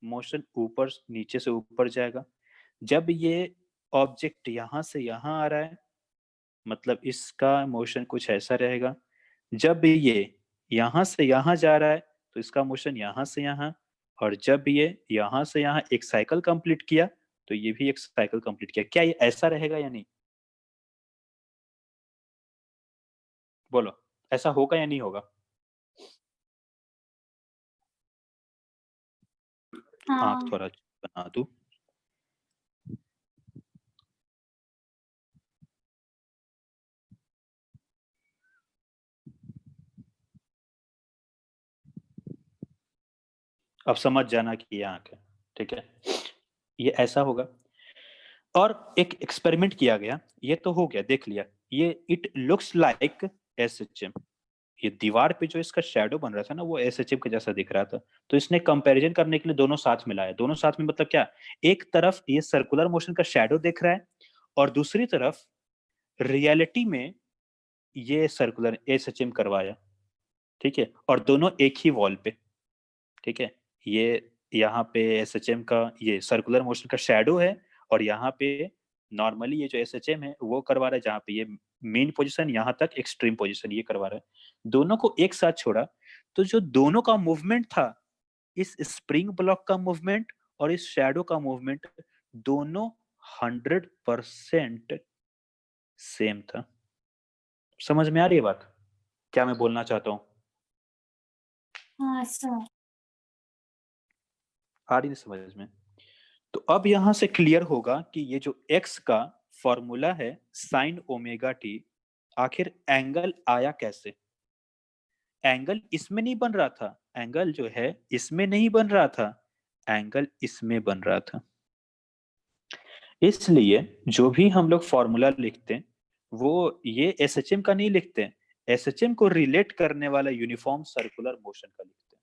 मोशन ऊपर नीचे से ऊपर जाएगा। जब ये ऑब्जेक्ट यहां से यहां आ रहा है, मतलब इसका मोशन कुछ ऐसा रहेगा। जब ये यहां से यहां जा रहा है, तो इसका मोशन यहां से यहां। और जब ये यहां से यहां एक साइकिल कंप्लीट किया, तो ये भी एक साइकिल कंप्लीट किया। क्या ये ऐसा रहेगा या नहीं? बोलो, ऐसा होगा या नहीं होगा? आंख हाँ, थोड़ा बना दूं। अब समझ जाना कि ये आंख है। ठीक है, ये ऐसा होगा। और एक एक्सपेरिमेंट किया गया, ये तो हो गया, देख लिया। ये इट लुक्स लाइक एसएचएम। ये दीवार पे जो इसका शैडो बन रहा था ना, वो एसएचएम के जैसा दिख रहा था। तो इसने कंपैरिजन करने के लिए दोनों साथ मिलाया। दोनों साथ में मतलब क्या? एक तरफ ये सर्कुलर मोशन का शैडो दिख रहा है, और दूसरी तरफ रियलिटी में ये सर्कुलर एसएचएम करवाया। ठीक है, और दोनों एक ही वॉल पे। ठीक है, ये यहाँ पे एसएचएम का ये सर्कुलर मोशन का शैडो है, और यहाँ पे नॉर्मली ये जो एसएचएम है वो करवा रहा है, जहाँ पे ये मेन पोजीशन यहाँ तक एक्सट्रीम पोजीशन ये करवा रहा है। दोनों को एक साथ छोड़ा, तो जो दोनों का मूवमेंट था, इस स्प्रिंग ब्लॉक का मूवमेंट और इस शैडो का मूवमेंट, दोनों 100% सेम था। समझ में आ रही है बात, क्या मैं बोलना चाहता हूँ? हाँ सर। आ रही है समझ में? तो अब यहां से क्लियर होगा कि ये जो x का फॉर्मूला है साइन ओमेगा टी, आखिर एंगल आया कैसे? एंगल इसमें नहीं बन रहा था, एंगल जो है इसमें नहीं बन रहा था, एंगल इसमें बन रहा था। इसलिए जो भी हम लोग फॉर्मूला लिखते हैं, वो ये एसएचएम का नहीं लिखते हैं, एसएचएम को रिलेट करने वाला यूनिफॉर्म सर्कुलर मोशन का लिखते हैं।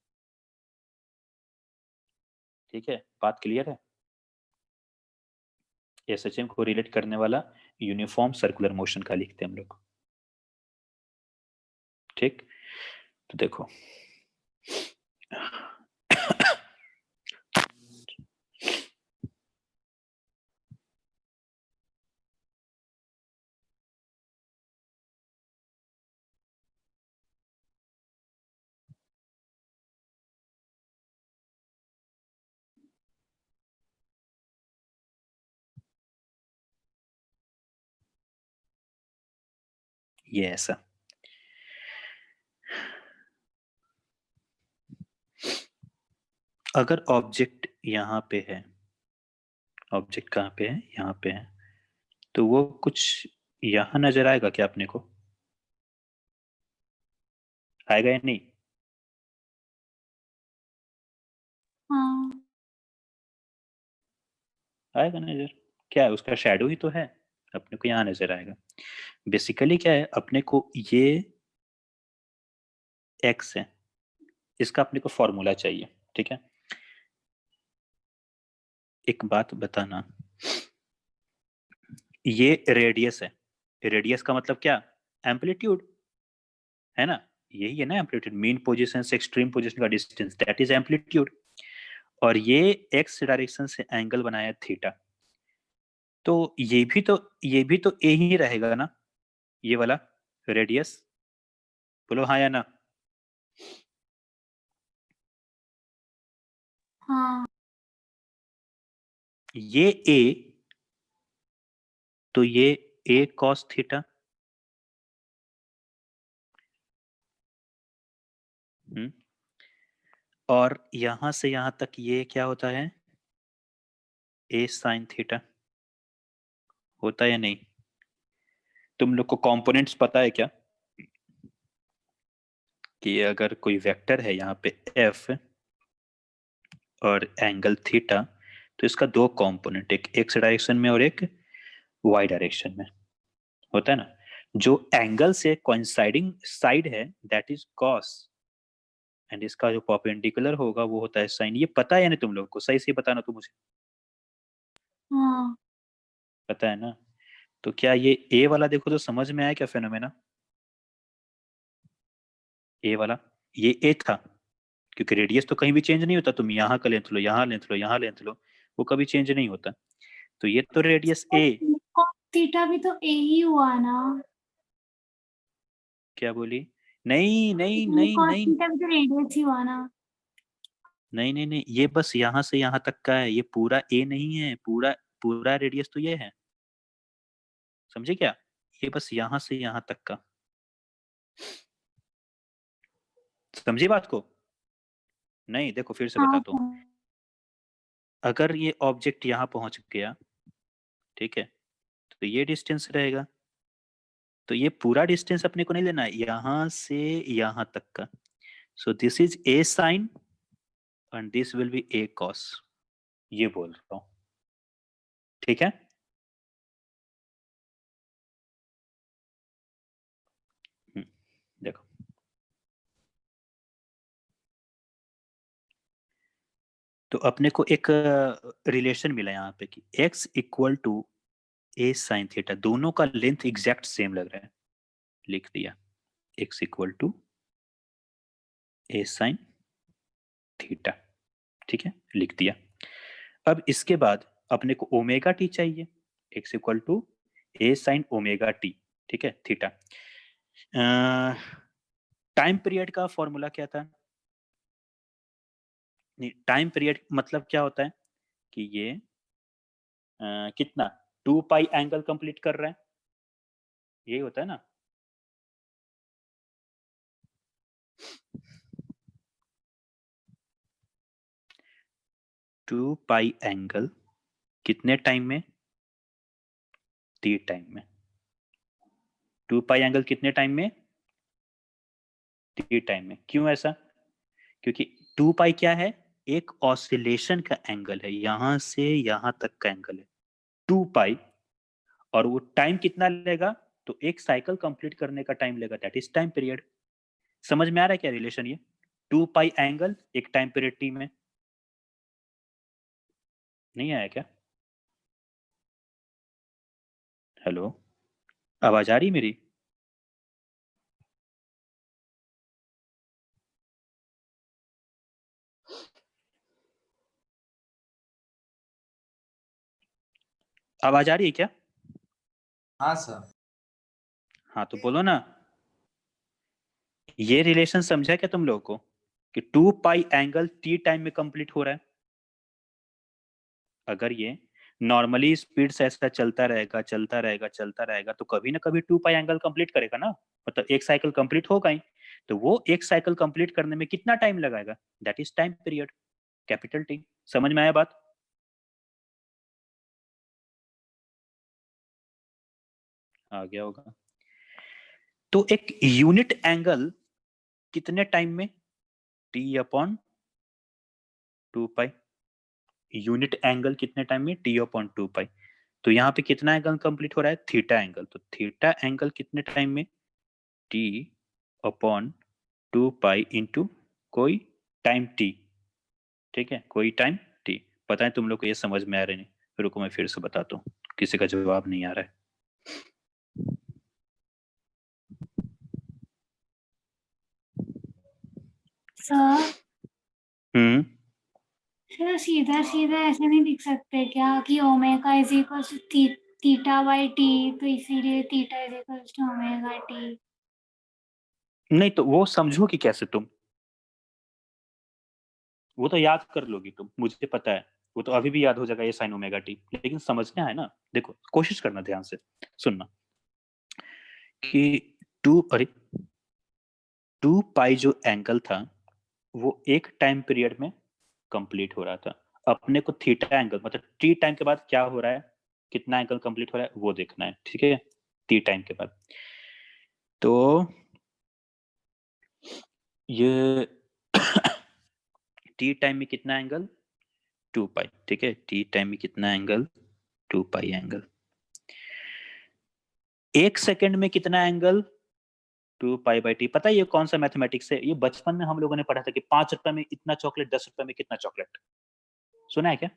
ठीक है, बात क्लियर है? एसएचएम को रिलेट करने वाला यूनिफॉर्म सर्कुलर मोशन का लिखते हैं हम लोग। ठीक, तो देखो ये ऐसा, अगर ऑब्जेक्ट यहाँ पे है, ऑब्जेक्ट कहाँ पे है, यहाँ पे है, तो वो कुछ यहाँ नजर आएगा क्या अपने को? आएगा या नहीं? हाँ आएगा नजर। क्या है, उसका शैडो ही तो है, अपने को यहाँ नजर आएगा। बेसिकली क्या है, अपने को ये एक्स है, इसका अपने को फॉर्मूला चाहिए। ठीक है, एक बात बताना, ये रेडियस है, रेडियस का मतलब क्या, एम्पलीट्यूड है ना, यही है ना एम्पलीट्यूड, मीन पोजीशन से एक्सट्रीम पोजीशन का डिस्टेंस, दैट इज एम्पलीट्यूड। और ये एक्स डायरेक्शन से एंगल बनाया थीटा, तो ये भी तो ए ही रहेगा ना, ये वाला रेडियस, बोलो हाँ या ना? हाँ ये ए, तो ये ए कॉस थीटा, और यहां से यहां तक ये क्या होता है, ए साइन थीटा, होता है या नहीं? तुम लोग को कंपोनेंट्स पता है क्या, कि अगर कोई वेक्टर है यहाँ पे एफ और एंगल थीटा, तो इसका दो कंपोनेंट, एक एक्स डायरेक्शन में और एक वाई डायरेक्शन में, होता है ना। जो एंगल से कोइंसाइडिंग साइड है दैट इज कॉस, एंड इसका जो परपेंडिकुलर होगा वो होता है साइन। ये पता है या नहीं तुम लोग को? सही से बताना तो मुझे, हाँ पता है ना? तो क्या ये ए वाला देखो तो समझ में आया क्या फेनोमेना? ए वाला, ये ए था, क्योंकि रेडियस तो कहीं भी चेंज नहीं होता, तुम यहाँ का लेंथ लो, यहाँ लेंथ लो, यहाँ लेंथ लो, वो कभी चेंज नहीं होता। तो ये तो रेडियस ए, थीटा भी तो ए ही हुआ ना। क्या बोली? नहीं नहीं नहीं कॉस नहीं थीटा भी तो रेडियस ही हुआ ना। नहीं नहीं नहीं, ये बस यहाँ से यहाँ तक का है, ये पूरा ए नहीं है, पूरा पूरा रेडियस तो ये है, समझे क्या? ये बस यहाँ से यहाँ तक का, समझी बात को? नहीं, देखो फिर से हाँ बताता हूँ, अगर ये ऑब्जेक्ट यहाँ पहुंच गया, ठीक है, तो ये डिस्टेंस रहेगा, तो ये पूरा डिस्टेंस अपने को नहीं लेना है, यहाँ से यहाँ तक का। So this is a sine and this will be a cos, ये बोल रहा हूँ। ठीक है, देखो तो अपने को एक रिलेशन मिला यहाँ पे कि x equal to A sine theta, दोनों का लेंथ एग्जैक्ट सेम लग रहा है, लिख दिया x equal to A sine theta. ठीक है, लिख दिया। अब इसके बाद अपने को ओमेगा टी चाहिए, x equal to A sine omega T, ठीक है, थीटा। टाइम पीरियड का फॉर्मूला क्या था? नहीं, टाइम पीरियड मतलब क्या होता है कि ये कितना 2 पाई एंगल कंप्लीट कर रहा है, यही होता है ना। टू पाई एंगल कितने टाइम में? टी टाइम में। 2 पाई एंगल कितने टाइम में? टी टाइम में। क्यों ऐसा? क्योंकि 2 पाई क्या है, एक ऑसिलेशन का एंगल है, यहां से यहां तक का एंगल है 2 पाई, और वो टाइम कितना लेगा, तो एक साइकिल कंप्लीट करने का टाइम लेगा, दैट इज टाइम पीरियड। समझ में आ रहा है क्या रिलेशन ये? 2 पाई एंगल एक टाइम पीरियड टी में, नहीं आया क्या? हेलो, आवाज आ रही मेरी? आवाज आ रही है क्या? हाँ सर। हाँ तो बोलो ना। ये रिलेशन समझा क्या तुम लोगों को कि 2 पाई एंगल टी टाइम में कंप्लीट हो रहा है? अगर ये नॉर्मली स्पीड से ऐसा चलता रहेगा चलता रहेगा चलता रहेगा तो कभी ना कभी 2 पाई एंगल कंप्लीट करेगा ना, मतलब एक साइकिल कंप्लीट होगा ही। तो वो एक साइकिल कंप्लीट करने में कितना टाइम लगाएगा? That is time period, capital T. समझ में आया बात? आ गया होगा। तो एक यूनिट एंगल कितने टाइम में? टी अपॉन 2 पाई। यूनिट एंगल कितने टाइम में? टी अपॉन 2 पाई। तो यहाँ पे कितना एंगल कंप्लीट हो रहा है? Theta angle. तो थीटा एंगल कितने टाइम में? टी अपॉन 2 पाई इंटू कोई टाइम टी। ठीक है, कोई टाइम टी। पता है तुम लोग को ये समझ में आ रहा नहीं? रुको मैं फिर से बताता हूँ, किसी का जवाब नहीं आ रहा है। सर हम्म। सर सीधा सीधा ऐसे नहीं लिख सकते क्या कि omega is equal to theta by T, तो इसीलिए theta is equal to omega T. नहीं तो वो समझोगी कैसे तुम? वो तो याद कर लोगी तुम, मुझे पता है। वो तो अभी भी याद हो जाएगा ये साइन ओमेगा टी, लेकिन समझना है ना। देखो कोशिश करना ध्यान से सुनना कि अरे 2 पाई जो एंगल था वो एक टाइम पीरियड में कंप्लीट हो रहा था। अपने को थीटा एंगल मतलब टी टाइम के बाद क्या हो रहा है, कितना एंगल कंप्लीट हो रहा है वो देखना है। ठीक है, टी टाइम के बाद। तो ये टी टाइम में कितना एंगल? 2 पाई। ठीक है, टी टाइम में कितना एंगल? 2 पाई एंगल। एक सेकंड में कितना एंगल? 2 pi by T. पता है ये कौन सा मैथमेटिक्स है? ये बचपन में हम लोगों ने पढ़ा था कि 5 रुपए में इतना चॉकलेट, 10 रुपए में कितना चॉकलेट। सुना है क्या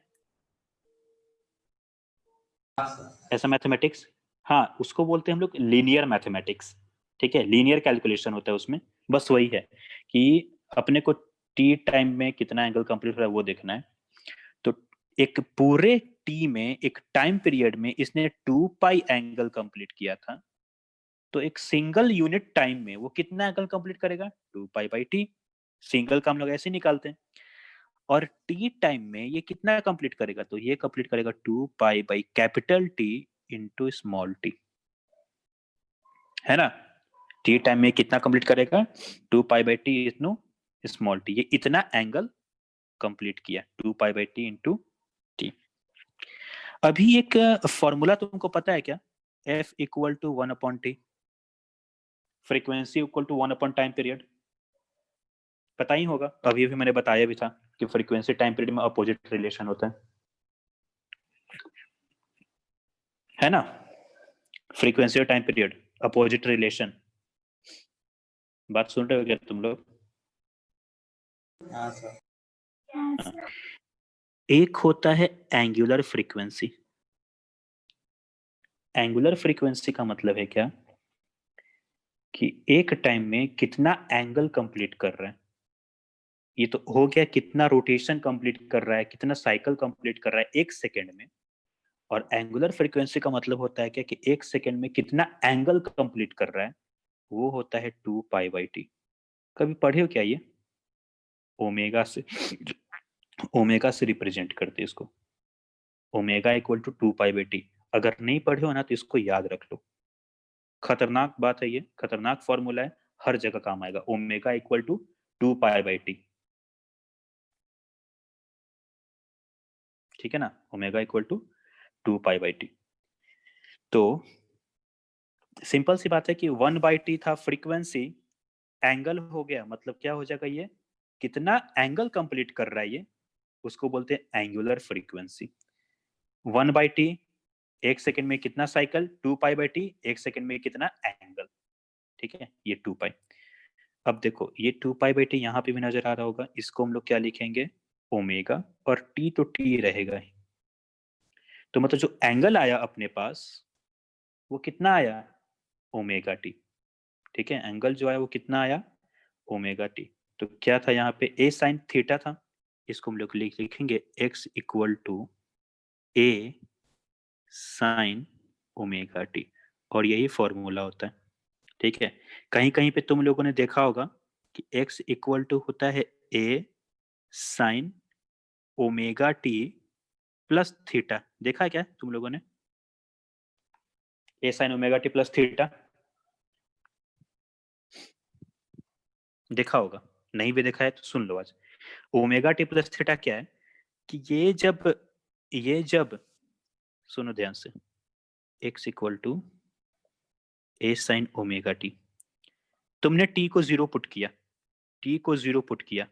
हाँ सर। ऐसा मैथमेटिक्स? हाँ, उसको बोलते हैं हम लोग लीनियर मैथमेटिक्स। ठीक है, लीनियर कैलकुलेशन होता है उसमें। बस वही है कि अपने को टी टाइम में कितना एंगल कंप्लीट हो रहा है वो देखना है। तो एक पूरे टी में एक टाइम पीरियड में इसने 2 पाई एंगल कंप्लीट किया था। तो एक सिंगल यूनिट टाइम में वो कितना एंगल कंप्लीट करेगा? 2 पाई बाई टी। सिंगल का हम लोग ऐसे निकालते हैं। और टी टाइम में ये कितना कंप्लीट करेगा? तो ये कंप्लीट करेगा 2 pi by capital T into small T, है ना। टी टाइम में कितना कंप्लीट करेगा? 2 pi by T into small T. ये इतना एंगल कंप्लीट किया 2 pi by T into T. अभी एक फॉर्मूला तुमको पता है क्या? F equal to 1 upon T, frequency equal to 1 upon time period. पता ही होगा, अभी अभी मैंने बताया भी था कि फ्रीक्वेंसी टाइम पीरियड में अपोजिट रिलेशन होता है ना। फ्रीक्वेंसी और टाइम पीरियड अपोजिट रिलेशन। बात सुन रहे हो क्या तुम लोग? हाँ सर। हाँ। एक होता है एंगुलर फ्रीक्वेंसी। एंगुलर फ्रीक्वेंसी का मतलब है क्या कि एक टाइम में कितना एंगल कंप्लीट कर रहा है। ये तो हो गया कितना रोटेशन कंप्लीट कर रहा है, कितना साइकिल कंप्लीट कर रहा है एक सेकेंड में। और एंगुलर फ्रीक्वेंसी का मतलब होता है क्या कि एक सेकेंड में कितना एंगल कंप्लीट कर रहा है, वो होता है 2 पाई बाई टी। कभी पढ़े हो क्या ये? ओमेगा से, ओमेगा से रिप्रेजेंट करते हैं इसको। Omega equal to 2 pi by T. अगर नहीं पढ़े हो ना तो इसको याद रख लो। खतरनाक बात है ये, खतरनाक फॉर्मूला है, हर जगह काम आएगा। Omega equal to 2 pi by T. ठीक है ना, omega equal to 2 pi by T. तो सिंपल सी बात है कि 1 बाई टी था फ्रीक्वेंसी, एंगल हो गया मतलब क्या हो जाएगा ये, कितना एंगल कंप्लीट कर रहा है ये, उसको बोलते हैं एंगुलर फ्रीक्वेंसी। 1 बाई टी एक सेकंड में कितना साइकिल, 2 पाई बाई टी एक सेकंड में कितना एंगल। ठीक है, ये 2 पाई। अब देखो ये 2 पाई बाई टी यहाँ पे भी नजर आ रहा होगा, इसको हम लोग क्या लिखेंगे? ओमेगा। और टी तो टी रहेगा ही। तो मतलब जो एंगल आया अपने पास वो कितना आया, ओमेगा टी। ठीक है, एंगल जो आया वो कितना आया, ओमेगा टी। तो क्या था यहाँ पे, ए साइन थीटा था, इसको हम लोग लिखेंगे x equal to A sine omega T, और यही फॉर्मूला होता है। ठीक है, कहीं कहीं पे तुम लोगों ने देखा होगा कि x इक्वल टू होता है A sine omega T plus theta, देखा है क्या तुम लोगों ने, A sine omega T plus theta देखा होगा, नहीं भी देखा है तो सुन लो आज। ओमेगा टी प्लस थीटा क्या है कि ये जब सुनो ध्यान से, x equal to A sine omega T, तुमने t को 0 पुट किया, t को 0 पुट किया,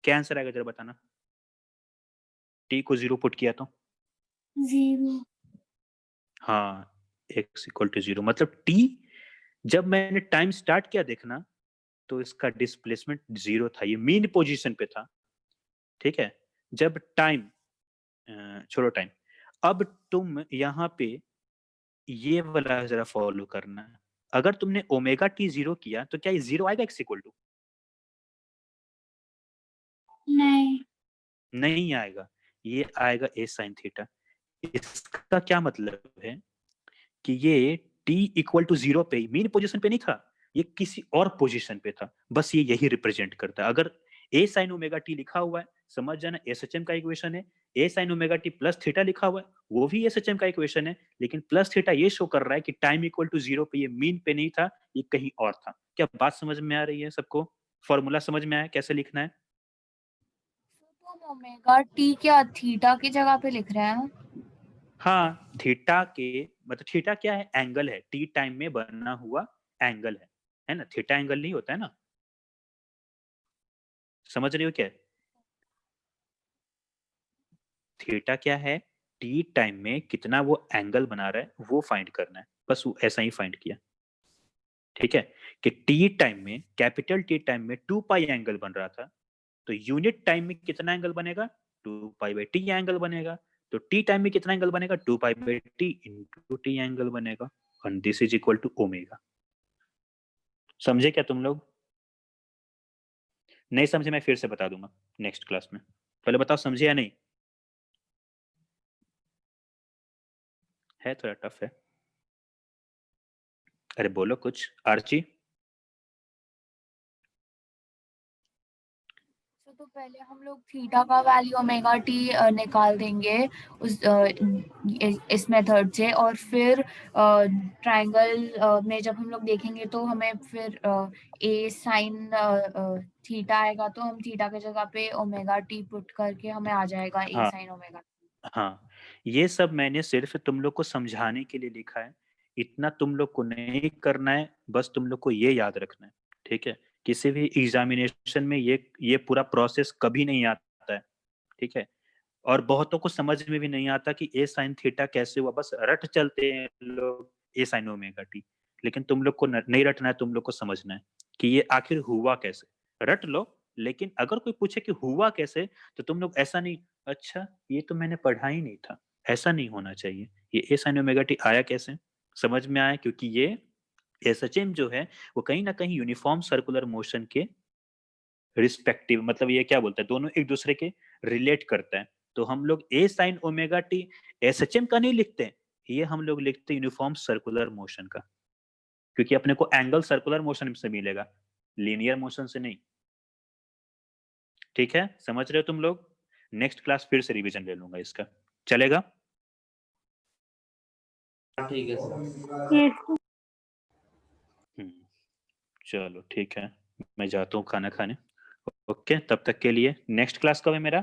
क्या आंसर आएगा जरा बताना, t को 0 पुट किया तो 0। हाँ, x इक्वल टू 0, मतलब t जब मैंने टाइम स्टार्ट किया देखना तो इसका डिस्प्लेसमेंट 0 था, ये मीन पोजीशन पे था। ठीक है, जब टाइम छोड़ो टाइम, अब तुम यहाँ पे ये वाला जरा फॉलो करना है, अगर तुमने ओमेगा टी 0 किया तो क्या ये 0 आएगा x इक्वल टू, नहीं। नहीं आएगा, ये आएगा ए साइन थीटा। इसका क्या मतलब है कि ये t इक्वल टू 0 पे, मीन पोजीशन पे नहीं था, ये किसी और पोजीशन पे था, बस ये यही रिप्रेजेंट करता है। अगर ए साइन ओमेगा टी लिखा हुआ है, समझ जाना एसएचएम का इक्वेशन है, A sine omega T plus theta लिखा हुआ है, वो भी एसएचएम का इक्वेशन है, लेकिन प्लस थीटा ये शो कर रहा है कि टाइम इक्वल टू 0 पे ये मीन पे नहीं था, ये कहीं और था। क्या बात समझ में आ रही है सबको, फॉर्मूला समझ में आया कैसे लिखना है। तो हम ओमेगा टी क्या थीटा की जगह पे लिख रहे हैं? हाँ, थीटा के मतलब थीटा क्या है, एंगल है, टी टाइम में बना हुआ एंगल है ना, थीटा एंगल नहीं होता है ना, समझ रही हो क्या, थीटा क्या है, टी टाइम में कितना वो एंगल बना रहा है वो फाइंड करना है, बस वो ऐसा ही फाइंड किया। ठीक है, कि टी टाइम में, कैपिटल टी टाइम में 2 पाई एंगल बन रहा था, तो यूनिट टाइम में कितना एंगल बनेगा, 2 पाई बाई टी एंगल बनेगा, तो टी टाइम में कितना एंगल बनेगा, 2 pi by T into T angle बनेगा, and this is equal to omega. समझे क्या तुम लोग, नहीं समझे मैं फिर से बता दूंगा नेक्स्ट क्लास में, पहले बताओ समझे या नहीं, है थोड़ा टफ है, अरे बोलो कुछ आर्ची। तो पहले हम लोग थीटा का वैल्यू ओमेगा टी निकाल देंगे उस इस मेथड से, और फिर ट्रायंगल में जब हम लोग देखेंगे तो हमें फिर ए साइन थीटा आएगा, तो हम थीटा की जगह पे ओमेगा टी पुट करके हमें आ जाएगा ए हाँ साइन ओमेगा। हाँ, ये सब मैंने सिर्फ तुम लोग को समझाने के लिए लिखा है, इतना तुम लोग को नहीं करना है, बस तुम लोग को ये याद रखना है। ठीक है, किसी भी एग्जामिनेशन में ये पूरा प्रोसेस कभी नहीं आता है। ठीक है, और बहुतों को समझ में भी नहीं आता कि ए साइन थीटा कैसे हुआ, बस रट चलते हैं लोग ए साइन ओमेगा टी, लेकिन तुम लोग को नहीं रटना है, तुम लोग को समझना है कि ये आखिर हुआ कैसे, रट लो, लेकिन अगर कोई पूछे कि हुआ कैसे तो तुम लोग ऐसा नहीं, अच्छा ये तो मैंने पढ़ा ही नहीं था, ऐसा नहीं होना चाहिए। ये ए साइन ओमेगा टी आया कैसे, समझ में आया, क्योंकि ये एसएचएम जो है वो कहीं ना कहीं यूनिफॉर्म सर्कुलर मोशन के रिस्पेक्टिव, मतलब ये क्या बोलता है, दोनों एक दूसरे के रिलेट करता है, तो हम लोग ए साइन ओमेगा टी एसएचएम का नहीं लिखते, ये हम लोग लिखते यूनिफॉर्म सर्कुलर मोशन का, क्योंकि अपने को एंगल सर्कुलर मोशन से मिलेगा, लीनियर मोशन से नहीं। ठीक है, समझ रहे हो तुम लोग, नेक्स्ट क्लास फिर से रिवीजन ले लूंगा इसका, चलेगा। ठीक है सर। yes। चलो ठीक है, मैं जाता हूँ खाना खाने, ओके, तब तक के लिए नेक्स्ट क्लास कब है मेरा,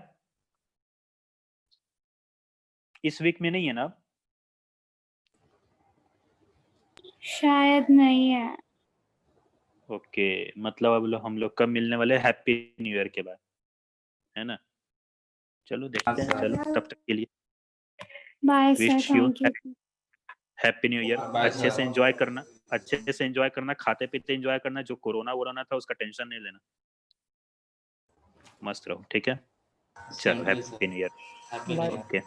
इस वीक में नहीं है ना, शायद नहीं है। ओके, मतलब अब हम लोग कब मिलने वाले, हैप्पी न्यू ईयर के बाद, है ना, चलो देखते हैं, चलो तब तक के लिए bye sir, wish you thank you. Happy new year, bye अच्छे सर। से एंजॉय करना, अच्छे से एंजॉय करना, खाते पीते एंजॉय करना, जो कोरोना वोरोना था उसका टेंशन नहीं लेना, मस्त रहो, ठीक है, चलो Same to you, sir. Happy new year, Happy New Year. Okay.